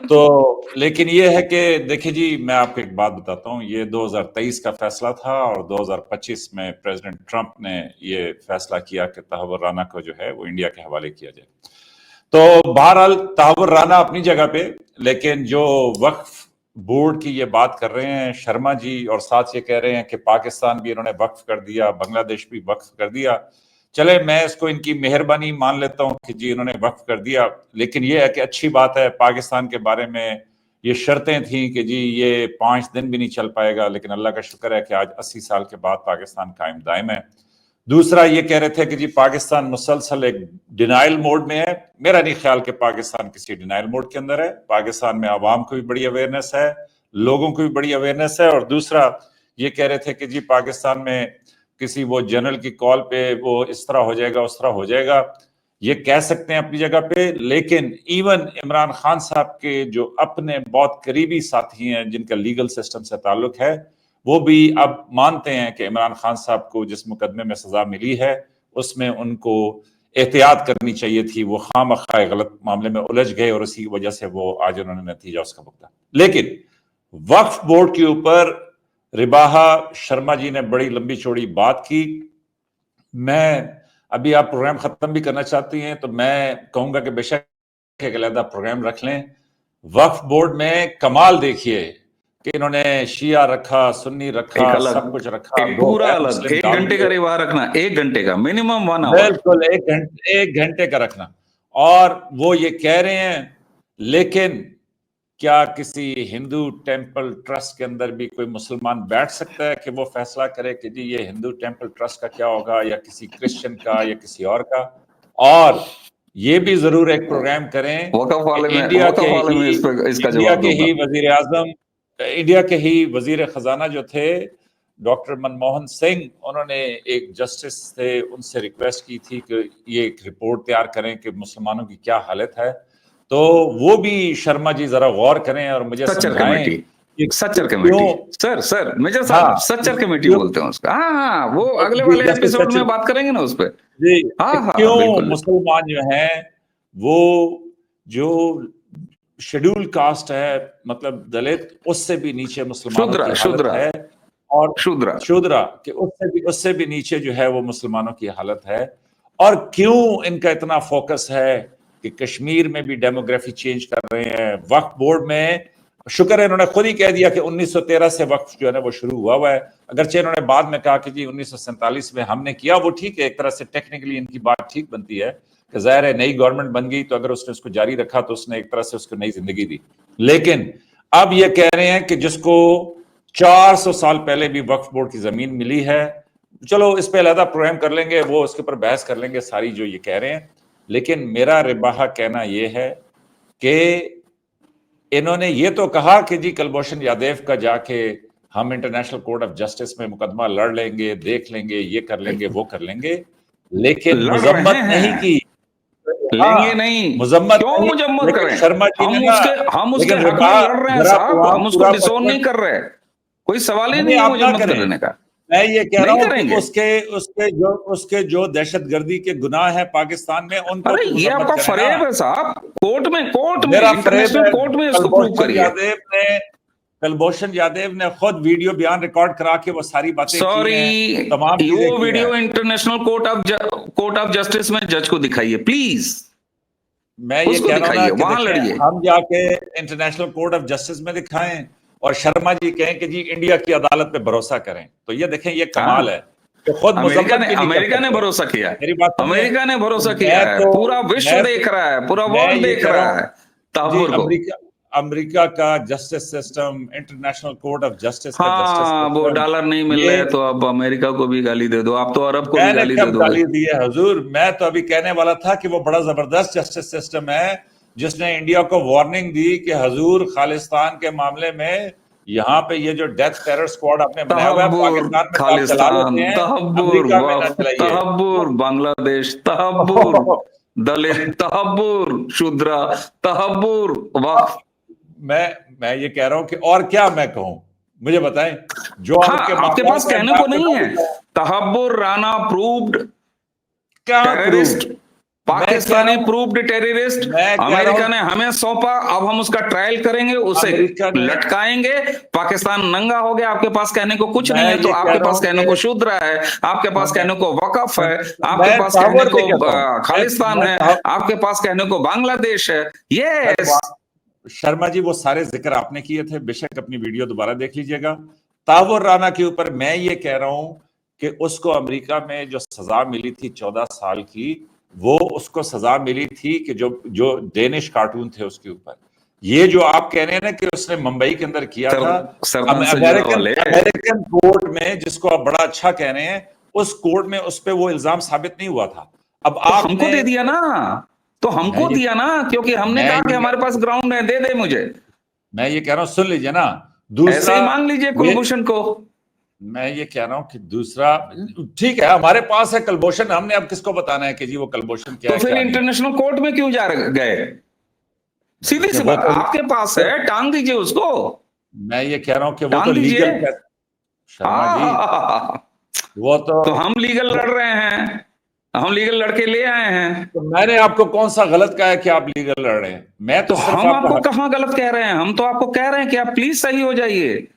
तो लेकिन ये है कि देखिए जी, मैं आपको एक बात बताता हूँ, ये 2023 का फैसला था, और 2025 में प्रेसिडेंट ट्रंप ने ये फैसला किया कि तहव्वुर राना को जो है वो इंडिया के हवाले किया जाए। तो बहरहाल तहव्वुर राना अपनी जगह पे, लेकिन जो वक्फ बोर्ड की ये बात कर रहे हैं शर्मा जी, और साथ ये कह रहे हैं कि पाकिस्तान भी इन्होंने वक्फ कर दिया, बांग्लादेश भी वक्फ कर दिया। चले, मैं इसको इनकी मेहरबानी मान लेता हूं कि जी इन्होंने वक्फ कर दिया, लेकिन ये है कि अच्छी बात है, पाकिस्तान के बारे में ये शर्तें थी कि जी ये 5 दिन भी नहीं चल पाएगा, लेकिन अल्लाह का शुक्र है कि आज 80 साल के बाद पाकिस्तान कायम दायम है। दूसरा ये कह रहे थे कि जी पाकिस्तान मुसलसल एक डिनाइल मोड में है। मेरा नहीं ख्याल कि पाकिस्तान किसी डिनाइल मोड के अंदर है। पाकिस्तान में आवाम को भी बड़ी अवेयरनेस है, लोगों को भी बड़ी अवेयरनेस है। और दूसरा ये कह रहे थे कि जी पाकिस्तान में किसी वो जनरल की कॉल पे वो इस तरह हो जाएगा, उस तरह हो जाएगा, ये कह सकते हैं अपनी जगह पे, लेकिन इवन इमरान खान साहब के जो अपने बहुत करीबी साथी हैं जिनका लीगल सिस्टम से ताल्लुक है, वो भी अब मानते हैं कि इमरान खान साहब को जिस मुकदमे में सजा मिली है उसमें उनको एहतियात करनी चाहिए थी, वो खामखा गलत मामले में उलझ गए, और उसी वजह से वो आज उन्होंने नतीजा उसका भुगता। लेकिन वक्फ बोर्ड के ऊपर रिबाहा शर्मा जी ने बड़ी लंबी चौड़ी बात की। मैं अभी, आप प्रोग्राम खत्म भी करना चाहती हैं तो मैं कहूंगा कि बेशक एक अलग प्रोग्राम रख लें। वक्फ बोर्ड में कमाल देखिए कि इन्होंने शिया रखा, सुन्नी रखा, सब कुछ रखा, एक पूरा अलग, 1 घंटे का रिवाज रखना, 1 घंटे का मिनिमम 1 आवर, बिल्कुल 1 घंटे का रखना। और वो ये कह रहे हैं, लेकिन क्या किसी हिंदू टेंपल ट्रस्ट के अंदर भी कोई मुसलमान बैठ सकता है कि वो फैसला करे कि जी ये हिंदू टेंपल ट्रस्ट का क्या होगा, या किसी क्रिश्चियन का, या किसी और का? और ये भी जरूर एक प्रोग्राम करें वक़्फ़ वाले में, इंडिया वक़्फ़ वाले में इसका जवाब दूंगा। वजीर आजम, इंडिया के ही वजीर खजाना जो थे डॉक्टर मनमोहन सिंह, उन्होंने एक जस्टिस थे, उनसे रिक्वेस्ट की थी कि ये एक रिपोर्ट तैयार करें कि मुसलमानों की क्या हालत है। तो वो भी शर्मा जी जरा गौर करें और मुझे सच्चर समझाएं committee, Sachar committee, sir major साहब, सच्चर कमेटी बोलते हैं उसका। हाँ, वो अगले वाले एपिसोड में बात करेंगे ना उस पर। क्यों मुसलमान जो हैं वो जो शेड्यूल कास्ट है, मतलब दलित, उससे भी नीचे मुसलमानों की हालत शूद्रा है, और शूद्रा शूद्रा कि उससे भी नीचे जो है वो मुसलमानों की हालत है। और क्यों इनका इतना फोकस है कि कश्मीर में भी डेमोग्राफी चेंज कर रहे हैं। वक्फ बोर्ड में शुक्र है इन्होंने खुद ही कह दिया कि 1913 से वक्फ जो है ना वो शुरू हुआ है, अगरचे इन्होंने बाद में कहा कि जी 1947 में हमने किया। वो ठीक है, एक तरह से टेक्निकली इनकी बात ठीक बनती है कि जाहिर है नई गवर्नमेंट बन गई तो अगर उसने उसको जारी रखा तो उसने एक तरह से उसको नई जिंदगी दी। लेकिन अब ये कह रहे हैं कि जिसको 400 साल पहले भी वक्फ बोर्ड की जमीन मिली है, चलो इस पे अलग प्रोग्राम कर लेंगे, वो उसके ऊपर बहस कर लेंगे सारी जो ये कह रहे हैं। लेकिन मेरा रिबाहा कहना यह है कि इन्होंने ये तो कहा कि जी कुलभूषण यादव का जाके हम इंटरनेशनल कोर्ट ऑफ जस्टिस में मुकदमा लड़ लेंगे, देख लेंगे, ये कर लेंगे, वो कर लेंगे, लेकिन लड़ मुजम्मत रहे नहीं हैं। की। लेंगे नहीं, मुजम्मत क्यों नहीं, मुजम्मत लेकिन करें? शर्मा जी ने ना, हम उसके लेकिन हक में लड़ रहे हैं जरा साहब, हम उसको पूरा डिसोन नहीं पर्सपेक्ट कर रहे, कोई सवाल ही नहीं नहीं है आप ना मुजम्मत करें। करने का। मैं ये कह रहा नहीं हूं कि करेंगे। उसके जो दहशतगर्दी के गुनाह है पाकिस्तान में, उनको अरे तो ये मुजम्मत आपका करें ना। फरेब है साहब, कोर्ट में मेरा फरेब इंटरनेशनल है। कोर्ट में इसको प्रूव करिए। कुलभूषण यादव ने खुद वीडियो बयान रिकॉर्ड करा के वो सारी बातें की सॉरी, हैं, तमाम चीजें वो की हैं। Video international court of justice में जज को दिखाइए प्लीज, मैं ये उसको कह रहा हूं ना दिखाइए, कि वहां देखें, लड़िए। हम जाके इंटरनेशनल कोर्ट ऑफ जस्टिस में दिखाएं और शर्मा जी कहें कि जी इंडिया की अदालत पे भरोसा करें, तो ये देखें ये कमाल है कि खुद मुजम्मत भी नहीं कर अमेरिका ने सकते। भरोसा किया है, मेरी बात सुनिए, अमेरिका ने भरोसा तो किया है, पूरा विश्व देख रहा है, पूरा मैं वर्ल्ड ये देख कह रहा रहा हूं है जी, तहव्वुर को। अमेरिका का justice system, international court of justice का जस्टिस हाँ, वो सिस्टम, डॉलर नहीं मिल ये रहे तो अब अमेरिका को भी गाली दे दो, आप तो अरब को भी मैंने गाली दे कब दोगे। गाली दी है हुजूर? मैं तो अभी कहने वाला था कि वो बड़ा जबरदस्त जस्टिस सिस्टम है जिसने इंडिया को वार्निंग दी कि हुजूर खालिस्तान के मामले में यहाँ पे ये जो डेथ टेरर स्क्वाड आपने बनाया हुआ है तहब्बुर पाकिस्तान में तो आप चला खालिस्तान, लेते हैं, तहब्बुर अमेरिका में ना चलाइए। तहब्बुर बांग्लादेश, तहब्बुर दलित, तहब्बुर शूद्रा, तहब्बुर वक्फ। मैं ये कह रहा हूं कि और क्या मैं कहूं, मुझे बताएं जो हाँ, आपके आपके मामला पास में कहने को नहीं है। क्या Tahawwur Rana proved proof. Terrorist, Pakistani proved terrorist, मैं कह रहा अमेरिका हूं ने हमें सौंपा, अब हम उसका ट्रायल करेंगे, उसे अमेरिका ने, लटकाएंगे। पाकिस्तान नंगा हो गया, आपके पास कहने को कुछ नहीं मैं है, तो ये कह आपके रहा पास हूं कहने कि को शूद्र है, आपके पास कहने को वकफ है, आपके मैं पास कहने तहव्वुर को नहीं कहता हूं, खालिस्तान है, आपके पास कहने को बांग्लादेश है। यस शर्मा जी वो सारे जिक्र आपने किए थे, बेशक अपनी वीडियो दोबारा देख लीजिएगा। तहव्वुर राना के ऊपर मैं ये कह रहा हूं कि उसको अमेरिका में जो सजा मिली थी 14 साल की, वो उसको सजा मिली थी कि जो जो डेनिश कार्टून थे उसके ऊपर। ये जो आप कह रहे हैं ना कि उसने मुंबई के अंदर किया था, अमेरिकन कोर्ट में, जिसको आप बड़ा अच्छा कह रहे हैं, उस कोर्ट में उस पर वो इल्जाम साबित नहीं हुआ था। अब आप हमको दे दिया ना, तो हमको दिया ना, क्योंकि हमने कहा कि हमारे पास ग्राउंड है, दे दे मुझे। मैं ये कह रहा हूं, सुन लीजिए ना, ऐसे ही मांग लीजिए कुलभूषण को। मैं ये कह रहा हूं कि दूसरा ठीक है, हमारे पास है कुलभूषण, हमने अब किसको बताना है कि जी वो कुलभूषण क्या तो है, फिर इंटरनेशनल कोर्ट में क्यों जा गए? सीधी सी बात, आपके पास है, टांग दीजिए उसको। मैं ये कह रहा हूं कि वो तो लीगल, शर्मा जी वो तो हम लीगल लड़ रहे हैं, हम लीगल लड़के ले आए हैं। तो मैंने आपको कौन सा गलत कहा है कि आप लीगल लड़ रहे हैं? मैं तो हम आपको कहां गलत कह रहे हैं? हम तो आपको कह रहे हैं कि आप प्लीज सही हो जाइए,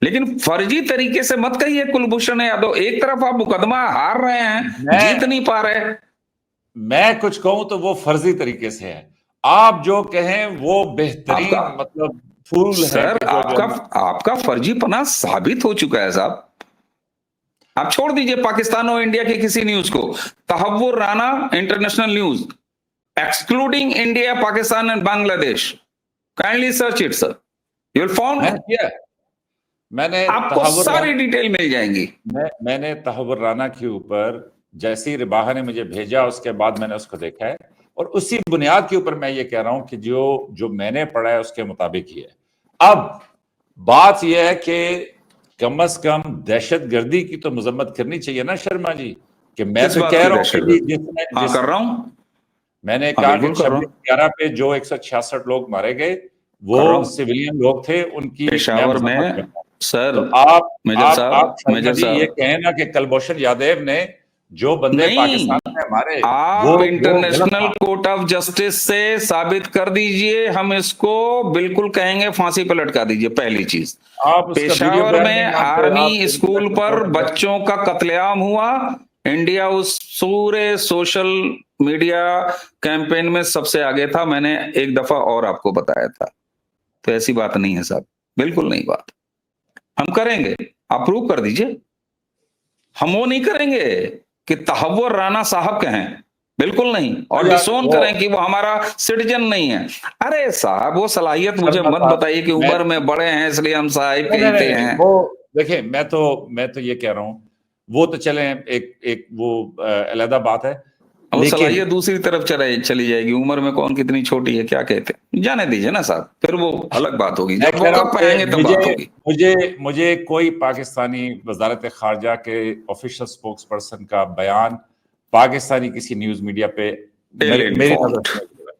लेकिन फर्जी तरीके से मत कहिए कुलभूषण यादव। एक तरफ आप मुकदमा हार रहे हैं, जीत नहीं पा रहे। मैं कुछ कहूं तो वो फर्जी तरीके से है, आप जो कहें वो बेहतरीन, मतलब फूल है। सर आपका फर्जीपना साबित हो चुका है साहब। आप छोड़ दीजिए पाकिस्तान और इंडिया के किसी न्यूज को। Tahawwur Rana international news, excluding India, Pakistan and Bangladesh, kindly search it sir, you will found. मैंने आपको सारी डिटेल मिल जाएंगी। मैंने तहव्वुर राना के ऊपर जैसी रिबाहा ने मुझे भेजा, उसके बाद मैंने उसको देखा है, और उसी बुनियाद के ऊपर मैं ये कह रहा हूं कि जो मैंने पढ़ा है उसके मुताबिक ही है। अब बात यह है कि कम से कम दहशतगर्दी की तो मजम्मत करनी चाहिए ना शर्मा जी, कि मैं तो कह रहा हूं कर रहा हूं, मैंने कहा कि 26/11 पे जो 166 लोग मारे गए वो सिविलियन लोग थे, उनकी पेशावर में। सर तो आप ये कहें ना कि कुलभूषण यादव ने जो बंदे नहीं, पाकिस्तान में हमारे आप वो इंटरनेशनल कोर्ट ऑफ जस्टिस से साबित कर दीजिए, हम इसको बिल्कुल कहेंगे फांसी पे लटका दीजिए। पहली चीज, आप उसका वीडियो पेशावर बयान में नहीं मानते, आप आर्मी स्कूल पर इंटरनेशनल कोर्ट बच्चों का कत्लेआम हुआ, इंडिया उस पूरे सोशल मीडिया कैंपेन में सबसे आगे था, मैंने एक दफा और आपको बताया था। तो ऐसी बात नहीं है साहब, बिल्कुल नहीं बात। हम करेंगे, आप प्रूव कर दीजिए। हम वो नहीं करेंगे कि तहव्वुर राणा साहब कहें, बिल्कुल नहीं, और यार, डिसोन वो- करें कि वो हमारा सिटीजन नहीं है। अरे साहब, वो सलाहियत मुझे शर्मा मत साहब, बताइए कि मैं- उम्र में बड़े हैं इसलिए हम साहिब नहीं, नहीं, कहते नहीं, हैं। वो देखिए, मैं तो ये कह रहा हूँ, वो तो चले एक वो अलग बात है, वो लेकिन सलाहियत दूसरी तरफ चली जाएगी। उम्र में कौन कितनी छोटी है क्या कहते हैं, जाने दीजिए ना साहब, फिर वो अलग बात होगी, मैं जब कह रहा वक्त हूँ पे आएंगे कि तब बात होगी। मुझे कोई पाकिस्तानी वजारत खारजा के ऑफिशियल स्पोक्स पर्सन का बयान पाकिस्तानी किसी न्यूज मीडिया पे मेरी नजर Ill-informed। से नहीं मिला।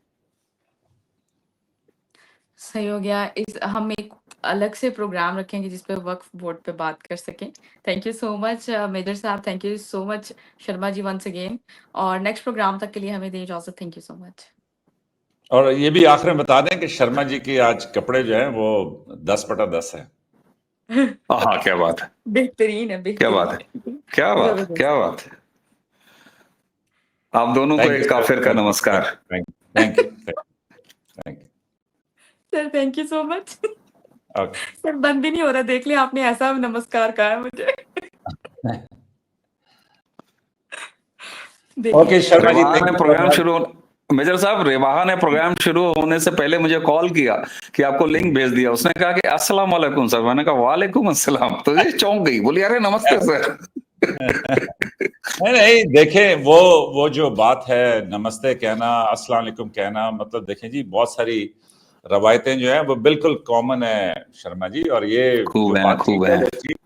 सही हो गया। हम एक अलग से प्रोग्राम रखेंगे जिस पे वक्फ बोर्ड पे बात कर सकें। Thank you so much major साहब, thank you so much Sharma ji once again, और नेक्स्ट प्रोग्राम तक के लिए हमें दें इजाजत। Thank you so much. और ये भी आखिर में बता दें कि शर्मा जी के आज कपड़े जो हैं वो 10/10 है। हाँ, क्या बात है, बेहतरीन है, क्या बात है, क्या बात है, जबरदस्त। क्या बात है। आप दोनों को थैंक यू एक सर, काफिर का नमस्कार। Thank you. Sir thank you so much. Okay, sir बंद ही नहीं हो रहा, देख लिया आपने, ऐसा नमस्कार कहा है मुझे। देखिए ओके शर्मा जी, रेवाहा थैंक ने यू सो प्रोग्राम मच। शुरू मेजर साहब, रेवाहा ने प्रोग्राम शुरू होने से पहले मुझे कॉल किया कि आपको लिंक भेज दिया। उसने कहा कि अस्सलाम वालेकुम सर, मैंने कहा वालेकुम अस्सलाम, तो ये चौंक गई, बोली अरे नमस्ते सर। नहीं, देखें, वो जो बात है, नमस्ते कहना, अस्सलाम वालेकुम कहना, मतलब देखें जी, बहुत सारी रवायतें जो है वो बिल्कुल कॉमन है शर्मा जी, और ये खूब जो है, बातचीत खूब है है। वो चीज